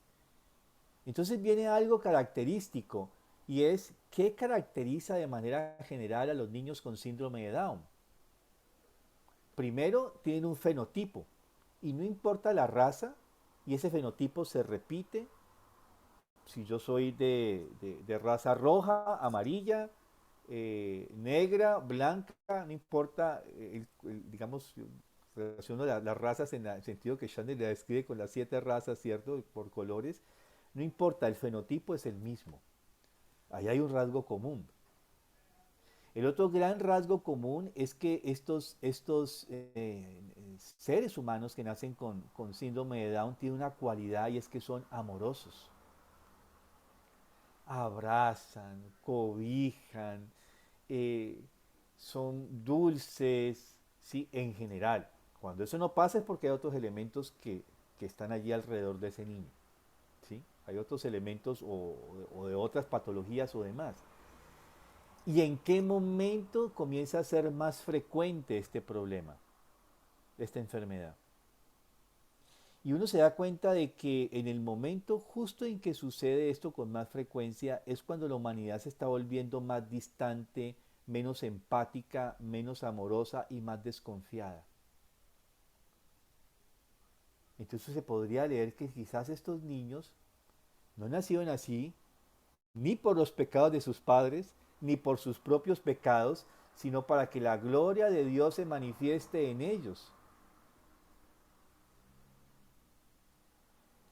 Entonces viene algo característico y es qué caracteriza de manera general a los niños con síndrome de Down. Primero, tienen un fenotipo y no importa la raza y ese fenotipo se repite. Si yo soy de raza roja, amarilla, negra, blanca, no importa, digamos, relaciono las razas en el sentido que Chandler la describe con las 7 razas, ¿cierto? Por colores, no importa, el fenotipo es el mismo. Ahí hay un rasgo común. El otro gran rasgo común es que estos seres humanos que nacen con síndrome de Down tienen una cualidad y es que son amorosos. Abrazan, cobijan, son dulces, ¿sí? En general. Cuando eso no pasa es porque hay otros elementos que están allí alrededor de ese niño, ¿sí? Hay otros elementos o de otras patologías o demás. ¿Y en qué momento comienza a ser más frecuente este problema, esta enfermedad? Y uno se da cuenta de que en el momento justo en que sucede esto con más frecuencia es cuando la humanidad se está volviendo más distante, menos empática, menos amorosa y más desconfiada. Entonces se podría leer que quizás estos niños no nacieron así, ni por los pecados de sus padres, ni por sus propios pecados, sino para que la gloria de Dios se manifieste en ellos.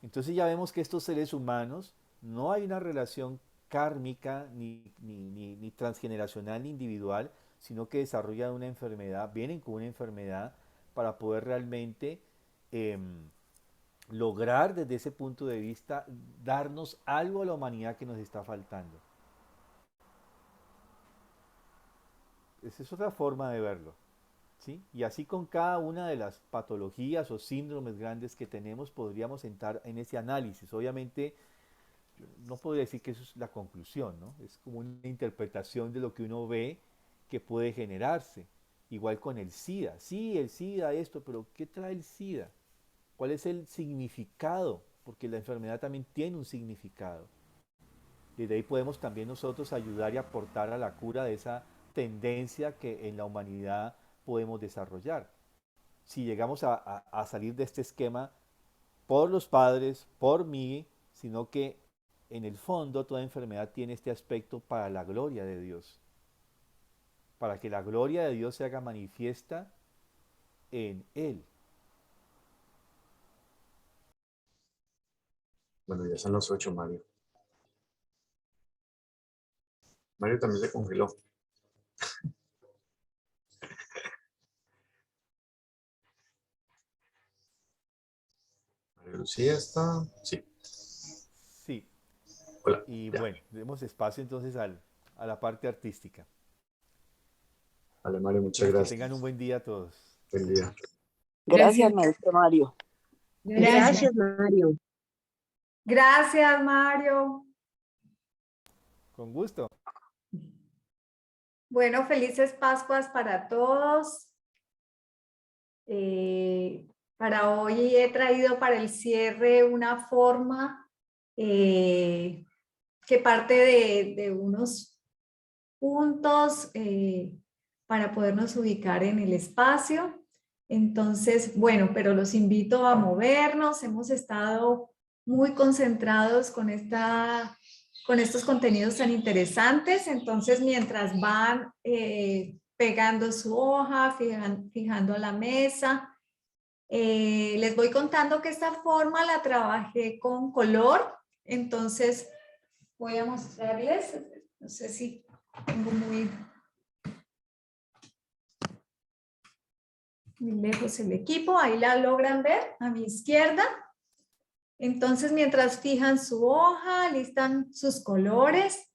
Entonces ya vemos que estos seres humanos no hay una relación kármica ni transgeneracional ni individual, sino que desarrollan una enfermedad, vienen con una enfermedad para poder realmente lograr desde ese punto de vista darnos algo a la humanidad que nos está faltando. Esa es otra forma de verlo. ¿Sí? Y así con cada una de las patologías o síndromes grandes que tenemos podríamos entrar en ese análisis. Obviamente no podría decir que eso es la conclusión, ¿no? Es como una interpretación de lo que uno ve que puede generarse. Igual con el SIDA. Sí, el SIDA esto, pero ¿qué trae el SIDA? ¿Cuál es el significado? Porque la enfermedad también tiene un significado. Desde ahí podemos también nosotros ayudar y aportar a la cura de esa tendencia que en la humanidad podemos desarrollar. Si llegamos a salir de este esquema por los padres, por mí, sino que en el fondo toda enfermedad tiene este aspecto para la gloria de Dios. Para que la gloria de Dios se haga manifiesta en Él.
Bueno, ya son los 8, Mario. Mario también se congeló. María Lucía está. Sí.
Sí.
Hola.
Y
Ya.
bueno, demos espacio entonces a la parte artística.
Vale, Mario, muchas
Pues que
gracias.
tengan un buen día a todos.
Buen día.
Gracias, maestro Mario.
Gracias, Mario.
Gracias, Mario.
Con gusto.
Bueno, felices Pascuas para todos. Para hoy he traído para el cierre una forma que parte de unos puntos para podernos ubicar en el espacio. Entonces, bueno, pero los invito a movernos. Hemos estado muy concentrados con esta con estos contenidos tan interesantes. Entonces, mientras van pegando su hoja, fijando la mesa, les voy contando que esta forma la trabajé con color. Entonces, voy a mostrarles, no sé si tengo muy lejos el equipo, ahí la logran ver a mi izquierda. Entonces, mientras fijan su hoja, listan sus colores,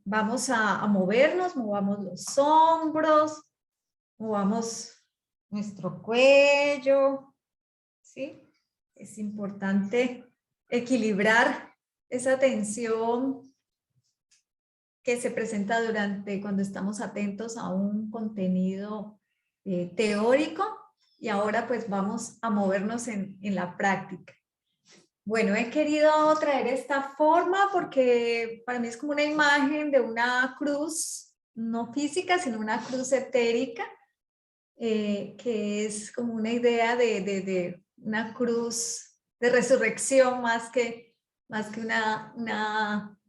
vamos a movernos, movamos los hombros, movamos nuestro cuello, ¿sí? Es importante equilibrar esa tensión que se presenta cuando estamos atentos a un contenido teórico, y ahora pues vamos a movernos en la práctica. Bueno, he querido traer esta forma porque para mí es como una imagen de una cruz, no física, sino una cruz etérica, que es como una idea de una cruz de resurrección más que una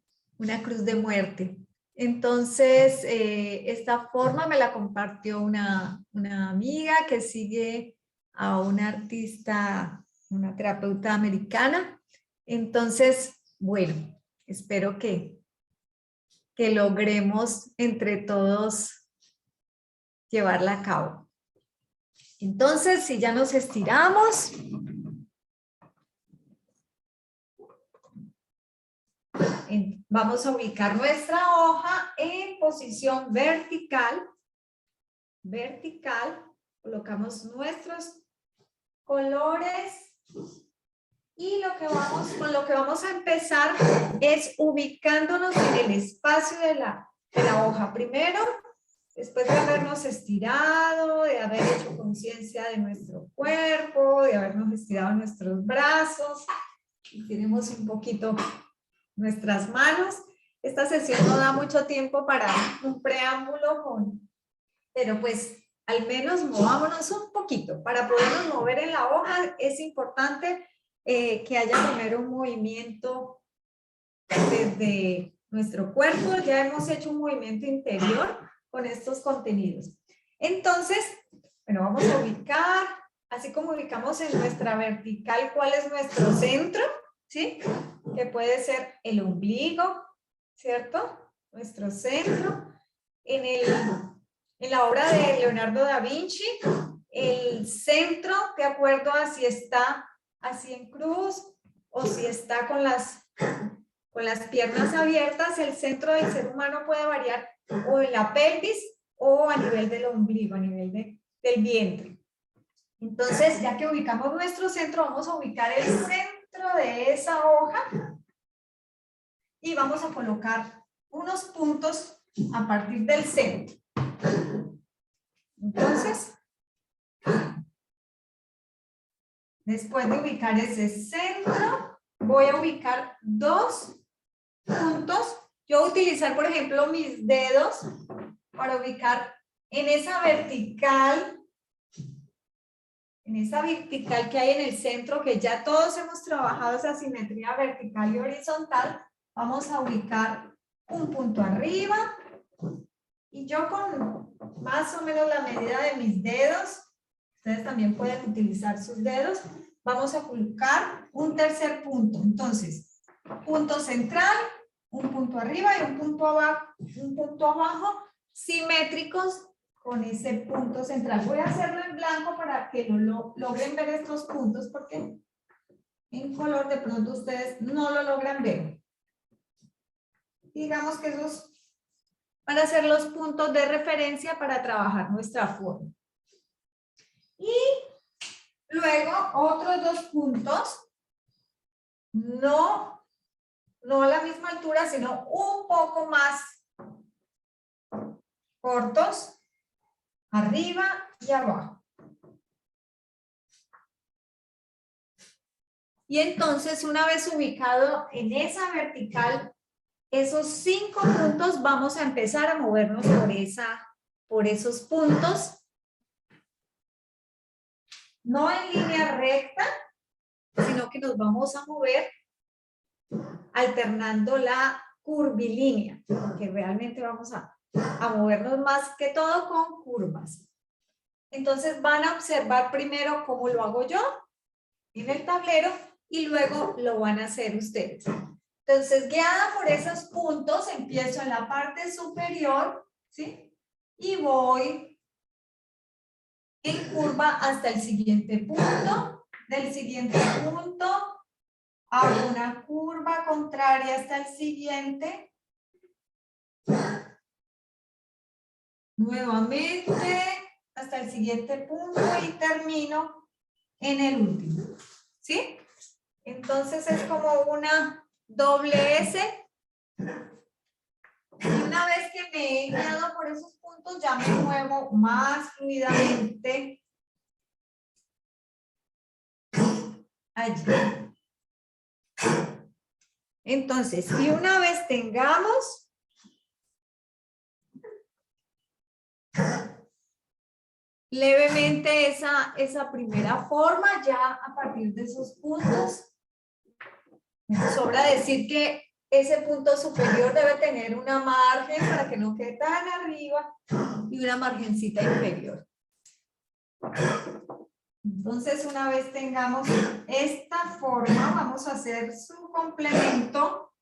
cruz de muerte. Entonces, esta forma me la compartió una amiga que sigue a una artista, una terapeuta americana. Entonces, bueno, espero que logremos entre todos llevarla a cabo. Entonces, si ya nos estiramos, vamos a ubicar nuestra hoja en posición vertical. Colocamos nuestros colores y con lo que vamos a empezar es ubicándonos en el espacio de la hoja. Primero, después de habernos estirado, de haber hecho conciencia de nuestro cuerpo, de habernos estirado nuestros brazos, y tenemos un poquito nuestras manos. Esta sesión no da mucho tiempo para un preámbulo, pero pues al menos movámonos un poquito. Para podernos mover en la hoja es importante que haya primero un movimiento desde nuestro cuerpo. Ya hemos hecho un movimiento interior con estos contenidos. Entonces, bueno, vamos a ubicar, así como ubicamos en nuestra vertical cuál es nuestro centro, ¿sí? Que puede ser el ombligo, ¿cierto? Nuestro centro. En la obra de Leonardo da Vinci, el centro, de acuerdo a si está así en cruz o si está con las piernas abiertas, el centro del ser humano puede variar o en la pelvis o a nivel del ombligo, a nivel del vientre. Entonces, ya que ubicamos nuestro centro, vamos a ubicar el centro de esa hoja y vamos a colocar unos puntos a partir del centro. Entonces, después de ubicar ese centro, voy a ubicar dos puntos. Yo voy a utilizar, por ejemplo, mis dedos para ubicar en esa vertical que hay en el centro, que ya todos hemos trabajado esa simetría vertical y horizontal. Vamos a ubicar un punto arriba y yo con más o menos la medida de mis dedos, ustedes también pueden utilizar sus dedos, vamos a colocar un tercer punto. Entonces, punto central, un punto arriba y un punto abajo, simétricos con ese punto central. Voy a hacerlo en blanco para que logren ver estos puntos, porque en color de pronto ustedes no lo logran ver. Digamos que esos van a ser los puntos de referencia para trabajar nuestra forma. Y luego otros dos puntos, no a la misma altura, sino un poco más cortos, arriba y abajo. Y entonces, una vez ubicado en esa vertical, esos 5 puntos, vamos a empezar a movernos por esos puntos. No en línea recta, sino que nos vamos a mover alternando la curvilínea, porque realmente vamos a movernos más que todo con curvas. Entonces van a observar primero cómo lo hago yo en el tablero y luego lo van a hacer ustedes. Entonces, guiada por esos puntos, empiezo en la parte superior, ¿sí? Y voy en curva hasta el siguiente punto. Del siguiente punto hago una curva contraria hasta el siguiente. Nuevamente hasta el siguiente punto y termino en el último. ¿Sí? Entonces es como una doble S. Y una vez que me he guiado por esos puntos, ya me muevo más fluidamente allí. Entonces, y una vez tengamos levemente esa primera forma, ya a partir de esos puntos, sobra decir que ese punto superior debe tener una margen para que no quede tan arriba y una margencita inferior. Entonces, una vez tengamos esta forma, vamos a hacer su complemento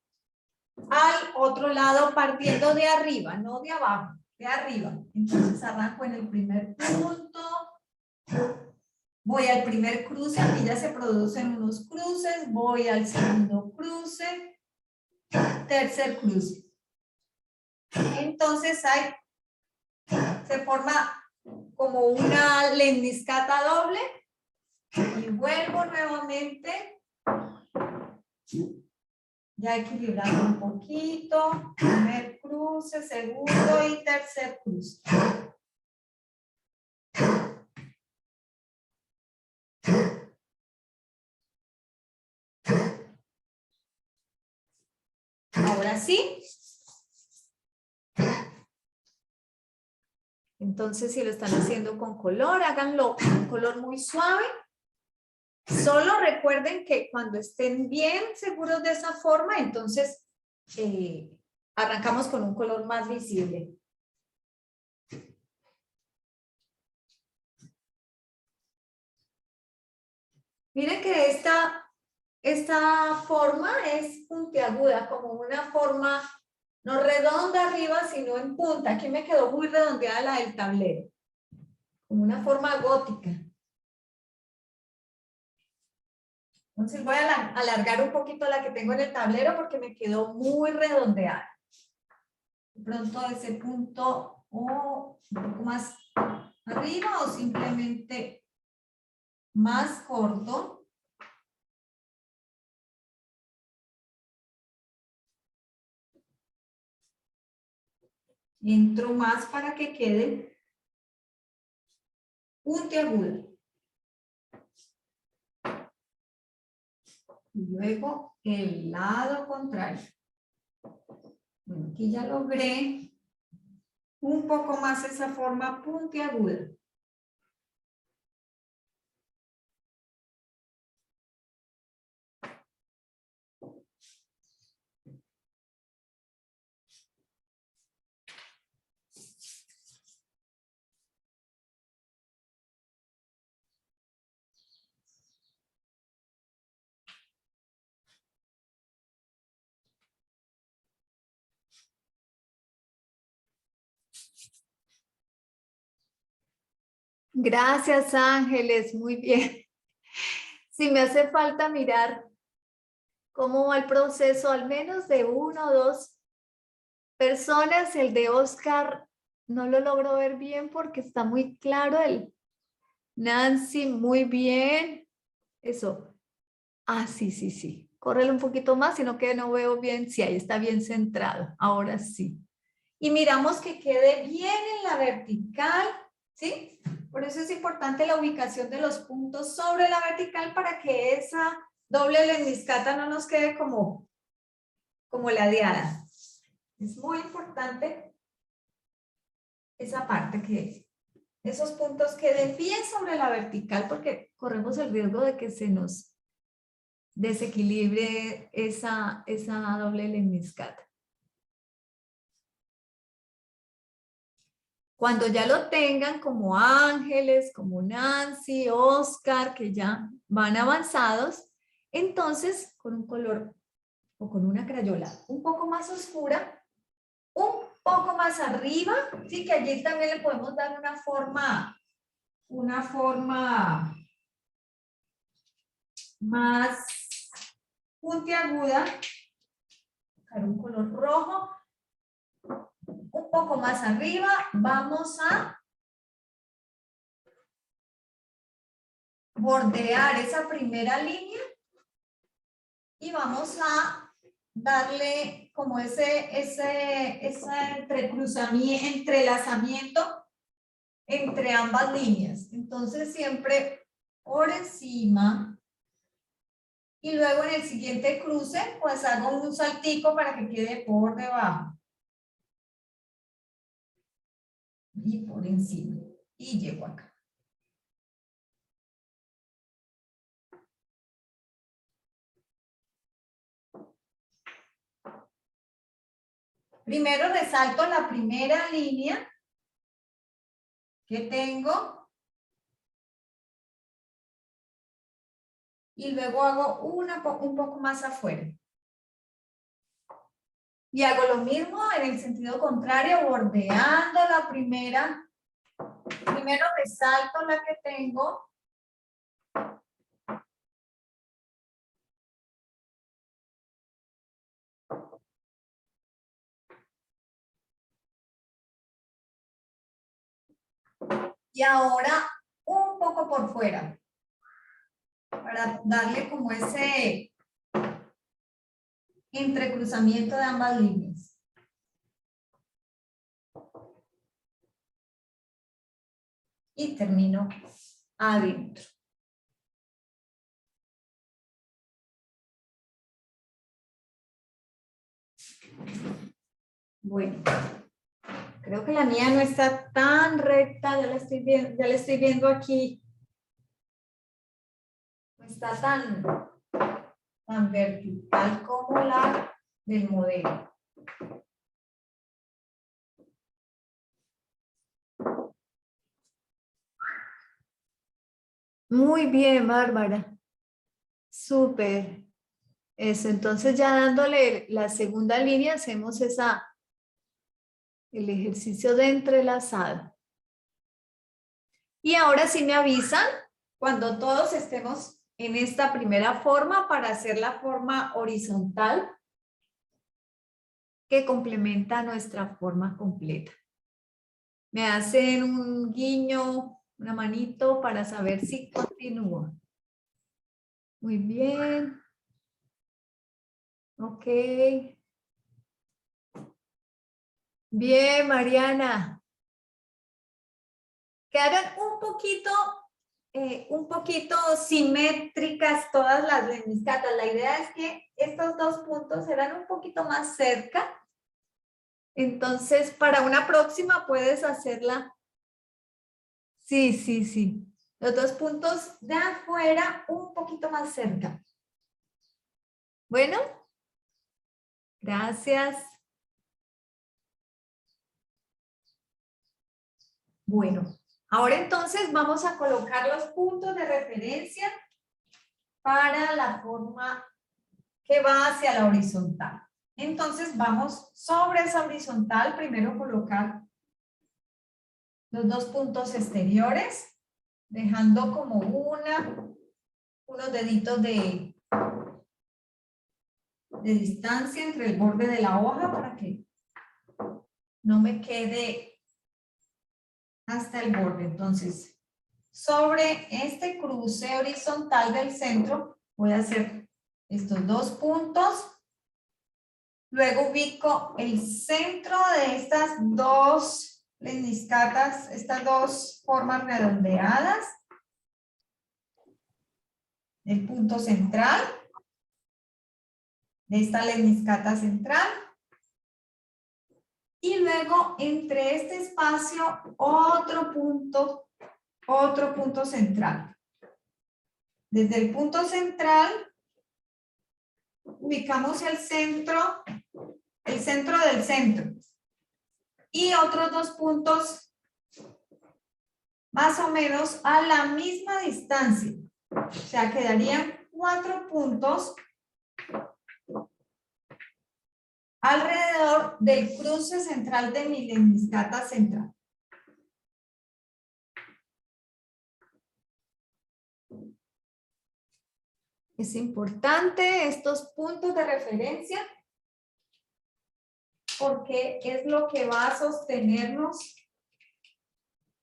al otro lado partiendo de arriba, no de abajo, de arriba. Entonces, arranco en el primer punto. Voy al primer cruce, aquí ya se producen unos cruces, voy al segundo cruce, tercer cruce. Entonces se forma como una lemniscata doble y vuelvo nuevamente, ya equilibrando un poquito, primer cruce, segundo y tercer cruce. Ahora sí. Entonces, si lo están haciendo con color, háganlo con color muy suave. Solo recuerden que cuando estén bien seguros de esa forma, entonces arrancamos con un color más visible. Miren que esta forma es puntiaguda, como una forma no redonda arriba, sino en punta. Aquí me quedó muy redondeada la del tablero, como una forma gótica. Entonces voy a alargar un poquito la que tengo en el tablero porque me quedó muy redondeada. De pronto ese punto o un poco más arriba o simplemente más corto. Entro más para que quede puntiaguda. Y luego el lado contrario. Bueno, aquí ya logré un poco más esa forma puntiaguda. Gracias, Ángeles, muy bien. Si me hace falta mirar cómo va el proceso, al menos de 1 o 2 personas, el de Oscar no lo logro ver bien porque está muy claro el Nancy, muy bien. Eso. Ah, sí, sí, sí. Córrele un poquito más, sino que no veo bien. Sí, ahí está bien centrado. Ahora sí. Y miramos que quede bien en la vertical, ¿sí? Por eso es importante la ubicación de los puntos sobre la vertical para que esa doble lemniscata no nos quede como ladeada. Es muy importante esa parte, que esos puntos queden bien sobre la vertical porque corremos el riesgo de que se nos desequilibre esa doble lemniscata. Cuando ya lo tengan como Ángeles, como Nancy, Oscar, que ya van avanzados, entonces con un color o con una crayola un poco más oscura, un poco más arriba, sí, que allí también le podemos dar una forma más puntiaguda, buscar un color rojo, un poco más arriba, vamos a bordear esa primera línea y vamos a darle como ese entrelazamiento entre ambas líneas. Entonces siempre por encima y luego en el siguiente cruce pues hago un saltico para que quede por debajo y por encima y llego acá. Primero resalto la primera línea que tengo y luego hago un poco más afuera. Y hago lo mismo en el sentido contrario, bordeando la primera. Primero resalto la que tengo. Y ahora un poco por fuera, para darle como ese entrecruzamiento de ambas líneas. Y termino adentro. Bueno, creo que la mía no está tan recta, ya la estoy viendo aquí. No está tan vertical como la del modelo. Muy bien, Bárbara. Súper. Eso, entonces ya dándole la segunda línea hacemos el ejercicio de entrelazado. Y ahora sí me avisan cuando todos estemos en esta primera forma para hacer la forma horizontal que complementa nuestra forma completa. Me hacen un guiño, una manito para saber si continúa. Muy bien. Ok. Bien, Mariana. Quedaron un poquito simétricas todas las lemniscatas. La idea es que estos dos puntos eran un poquito más cerca. Entonces, para una próxima puedes hacerla. Sí. Los dos puntos de afuera un poquito más cerca. Bueno. Gracias. Bueno, ahora entonces vamos a colocar los puntos de referencia para la forma que va hacia la horizontal. Entonces vamos sobre esa horizontal, primero colocar los dos puntos exteriores, dejando como unos deditos de distancia entre el borde de la hoja para que no me quede hasta el borde. Entonces, sobre este cruce horizontal del centro, voy a hacer estos dos puntos. Luego ubico el centro de estas dos lemniscatas, estas dos formas redondeadas. El punto central de esta lemniscata central. Y luego entre este espacio otro punto central. Desde el punto central ubicamos el centro del centro. Y otros 2 puntos más o menos a la misma distancia. O sea, quedarían 4 puntos alrededor del cruce central de mi lemniscata central. Es importante estos puntos de referencia porque es lo que va a sostenernos,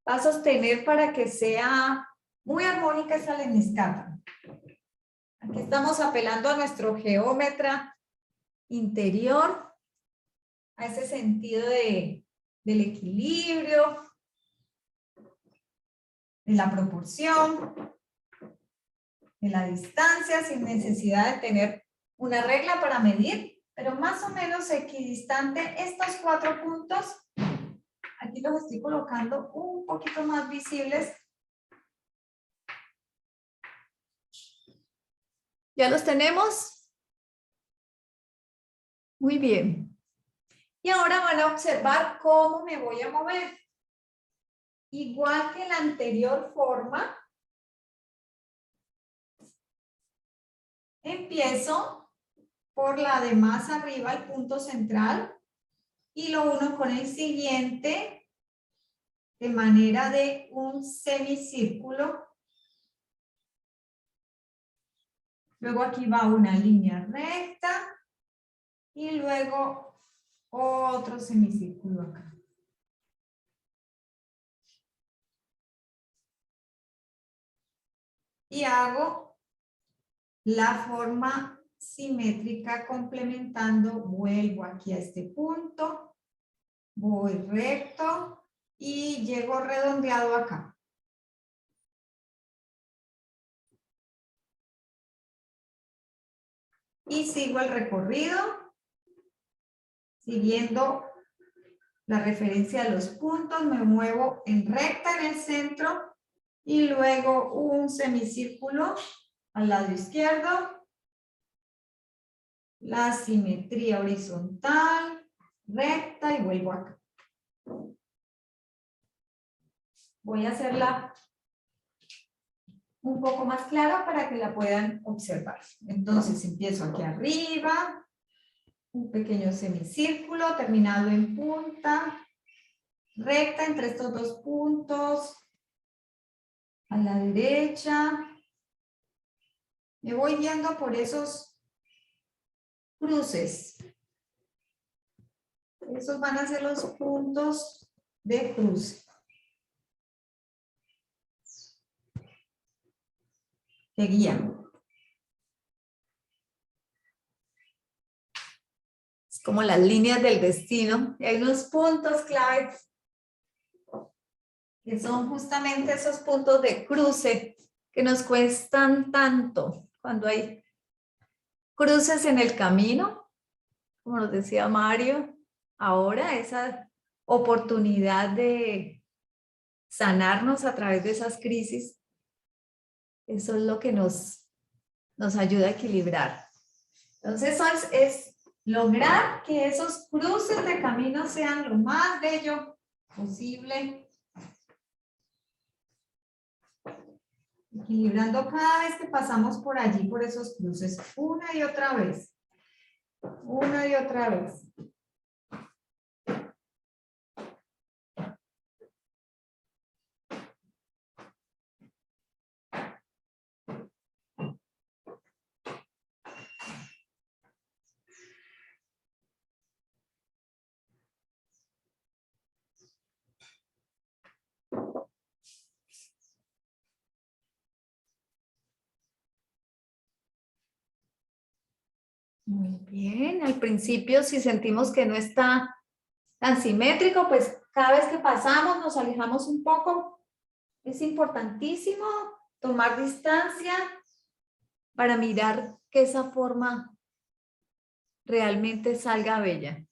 va a sostener para que sea muy armónica esa lemniscata. Aquí estamos apelando a nuestro geómetra interior, a ese sentido del equilibrio, de la proporción, de la distancia, sin necesidad de tener una regla para medir, pero más o menos equidistante estos 4 puntos. Aquí los estoy colocando un poquito más visibles. ¿Ya los tenemos? Muy bien. Y ahora van a observar cómo me voy a mover. Igual que en la anterior forma, empiezo por la de más arriba, el punto central, y lo uno con el siguiente de manera de un semicírculo. Luego aquí va una línea recta y luego otro semicírculo acá. Y hago la forma simétrica complementando, vuelvo aquí a este punto, voy recto y llego redondeado acá. Y sigo el recorrido, siguiendo la referencia de los puntos, me muevo en recta en el centro y luego un semicírculo al lado izquierdo, la simetría horizontal, recta y vuelvo acá. Voy a hacerla un poco más clara para que la puedan observar. Entonces empiezo aquí arriba, un pequeño semicírculo terminado en punta, recta entre estos 2 puntos, a la derecha. Me voy viendo por esos cruces. Esos van a ser los puntos de cruce. Que guían. Es como las líneas del destino. Y hay unos puntos claves que son justamente esos puntos de cruce que nos cuestan tanto cuando hay cruces en el camino, como nos decía Mario. Ahora esa oportunidad de sanarnos a través de esas crisis, eso es lo que nos ayuda a equilibrar. Entonces eso es lograr que esos cruces de camino sean lo más bello posible, equilibrando cada vez que pasamos por allí, por esos cruces, una y otra vez, una y otra vez. Muy bien, al principio si sentimos que no está tan simétrico, pues cada vez que pasamos nos alejamos un poco. Es importantísimo tomar distancia para mirar que esa forma realmente salga bella.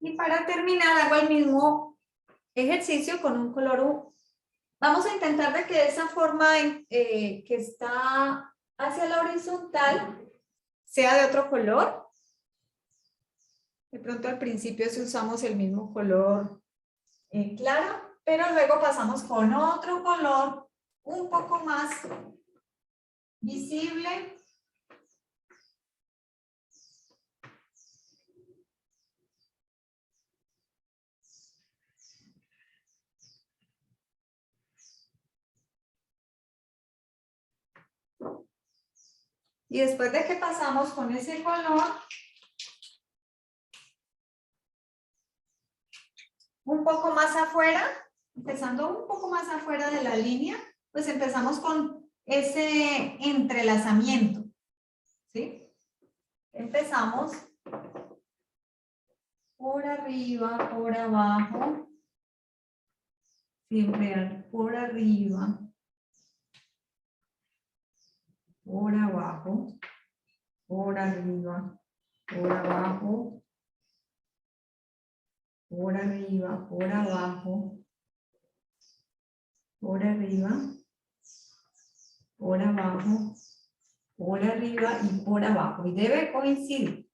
Y para terminar hago el mismo ejercicio con un color. Vamos a intentar de que esa forma que está hacia la horizontal sea de otro color. De pronto al principio si usamos el mismo color claro, pero luego pasamos con otro color un poco más visible. Y después de que pasamos con ese color, un poco más afuera, empezando un poco más afuera de la línea, pues empezamos con ese entrelazamiento, ¿sí? Empezamos por arriba, por abajo, siempre por arriba, por abajo, por arriba, por abajo, por arriba, por abajo, por arriba, por abajo, por arriba y por abajo. Y debe coincidir.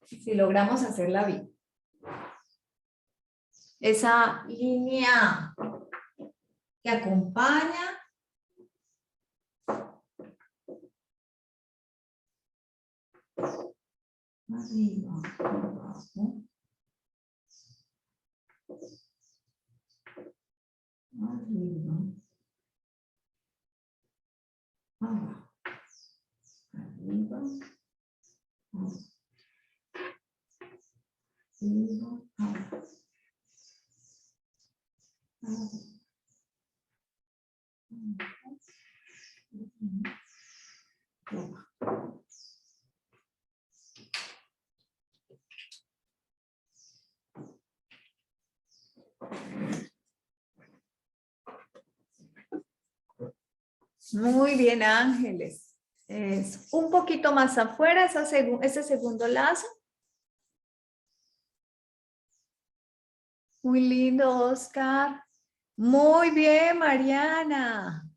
Si logramos hacerla bien. Esa línea que acompaña. Arriba, abajo. Arriba. Abajo. Arriba. Abajo. Arriba. Abajo. Muy bien, Ángeles. Es un poquito más afuera ese segundo lazo. Muy lindo, Oscar. Muy bien, Mariana.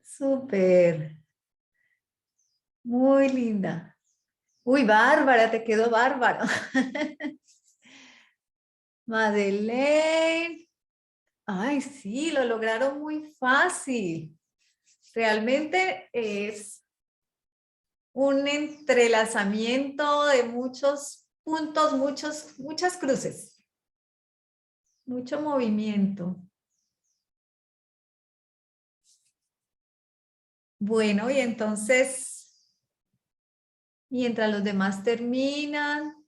Súper. Muy linda. Uy, Bárbara, te quedó bárbaro. Madeleine. Ay, sí, lo lograron muy fácil. Realmente es un entrelazamiento de muchos puntos, muchas cruces. Mucho movimiento. Bueno, y entonces, mientras los demás terminan,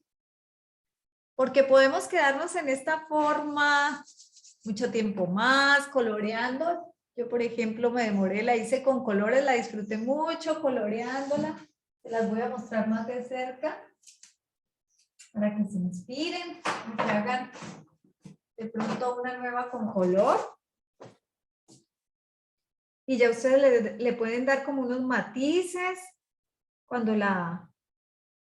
porque podemos quedarnos en esta forma mucho tiempo más, coloreando. Yo, por ejemplo, me demoré, la hice con colores, la disfruté mucho coloreándola. Se las voy a mostrar más de cerca para que se inspiren, que hagan de pronto una nueva con color. Y ya ustedes le pueden dar como unos matices cuando la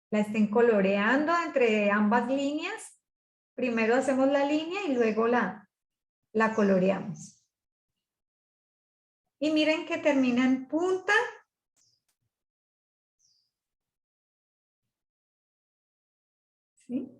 estén coloreando entre ambas líneas. Primero hacemos la línea y luego la coloreamos. Y miren que termina en punta. ¿Sí?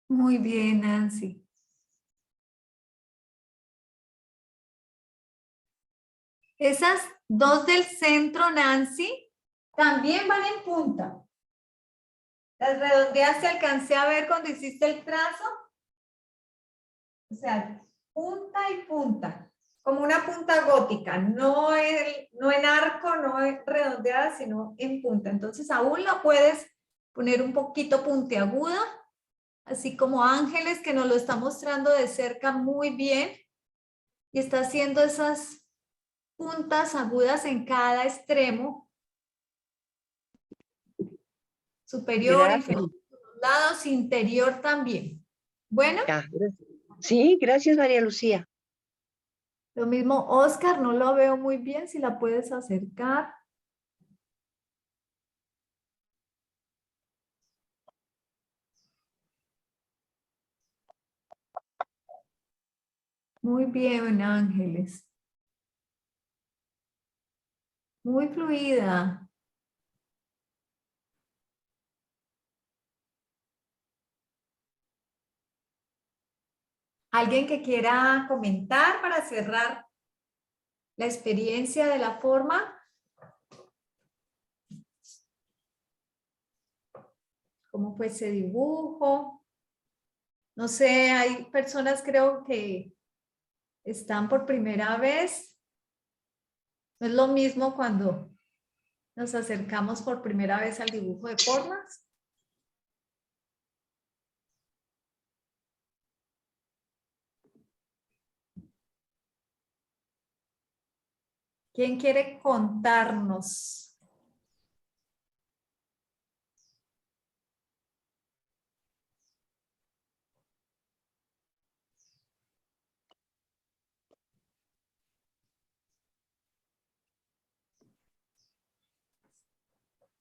Muy bien, Nancy. Esas dos del centro, Nancy, también van en punta. Las redondeaste, alcancé a ver cuando hiciste el trazo. O sea, punta y punta. Como una punta gótica, no en arco, no redondeada, sino en punta. Entonces aún la puedes poner un poquito puntiaguda, así como Ángeles, que nos lo está mostrando de cerca muy bien. Y está haciendo esas puntas agudas en cada extremo, superior,
Gracias.
inferior, lados, interior también. Bueno,
Ya, gracias. Sí, gracias, María Lucía.
lo mismo, Oscar, no lo veo muy bien, si la puedes acercar. Muy bien, Ángeles. Muy fluida. ¿Alguien que quiera comentar para cerrar la experiencia de la forma? ¿Cómo fue ese dibujo? No sé, hay personas creo que están por primera vez. No es lo mismo cuando nos acercamos por primera vez al dibujo de formas. ¿Quién quiere contarnos?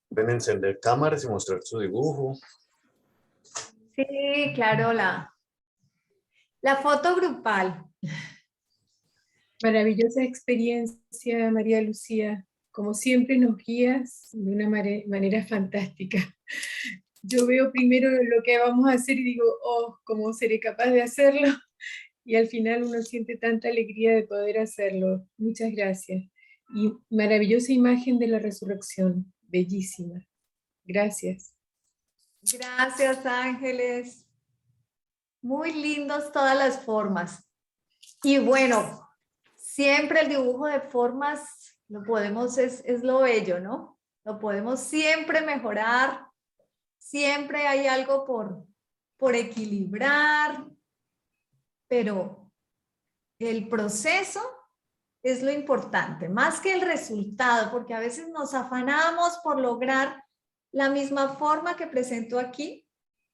Pueden encender cámaras y mostrar su dibujo.
Sí, claro, la foto grupal.
Maravillosa experiencia, María Lucía. Como siempre nos guías de una manera fantástica. Yo veo primero lo que vamos a hacer y digo, oh, ¿cómo seré capaz de hacerlo? Y al final uno siente tanta alegría de poder hacerlo. Muchas gracias. Y maravillosa imagen de la resurrección, bellísima. Gracias.
Gracias, Ángeles. Muy lindos todas las formas. Y bueno, siempre el dibujo de formas lo podemos, es lo bello, ¿no? Lo podemos siempre mejorar. Siempre hay algo por equilibrar, pero el proceso es lo importante, más que el resultado, porque a veces nos afanamos por lograr la misma forma que presento aquí,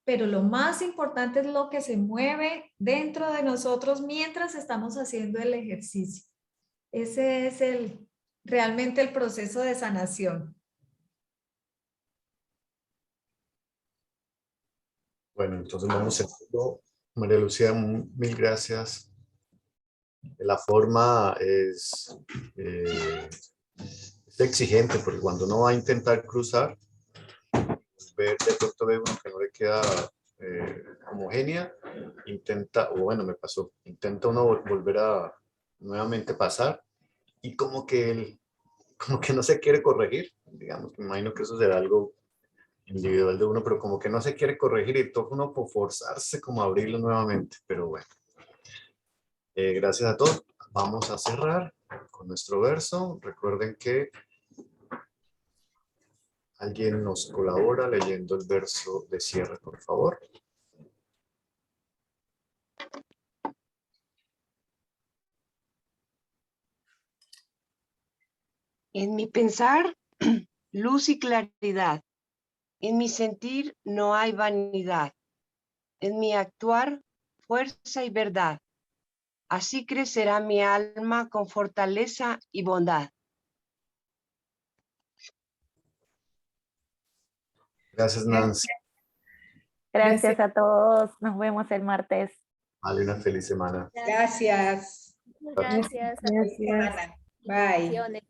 pero lo más importante es lo que se mueve dentro de nosotros mientras estamos haciendo el ejercicio. Ese es realmente el proceso de sanación.
Bueno, entonces vamos a hacerlo. María Lucía, mil gracias. La forma es exigente porque cuando uno va a intentar cruzar, de pronto ve uno que no le queda homogénea, intenta, o bueno, me pasó, intenta uno volver a nuevamente pasar y como que no se quiere corregir, digamos, me imagino que eso será algo individual de uno, pero como que no se quiere corregir y toca uno por forzarse como a abrirlo nuevamente, pero bueno. Gracias a todos. Vamos a cerrar con nuestro verso. Recuerden que alguien nos colabora leyendo el verso de cierre, por favor.
En mi pensar, luz y claridad. En mi sentir no hay vanidad. En mi actuar, fuerza y verdad. Así crecerá mi alma con fortaleza y bondad.
Gracias, Nancy.
Gracias a todos. Nos vemos el martes.
Vale, una feliz semana.
Gracias.
Gracias.
Gracias.
Bye.
Bendiciones.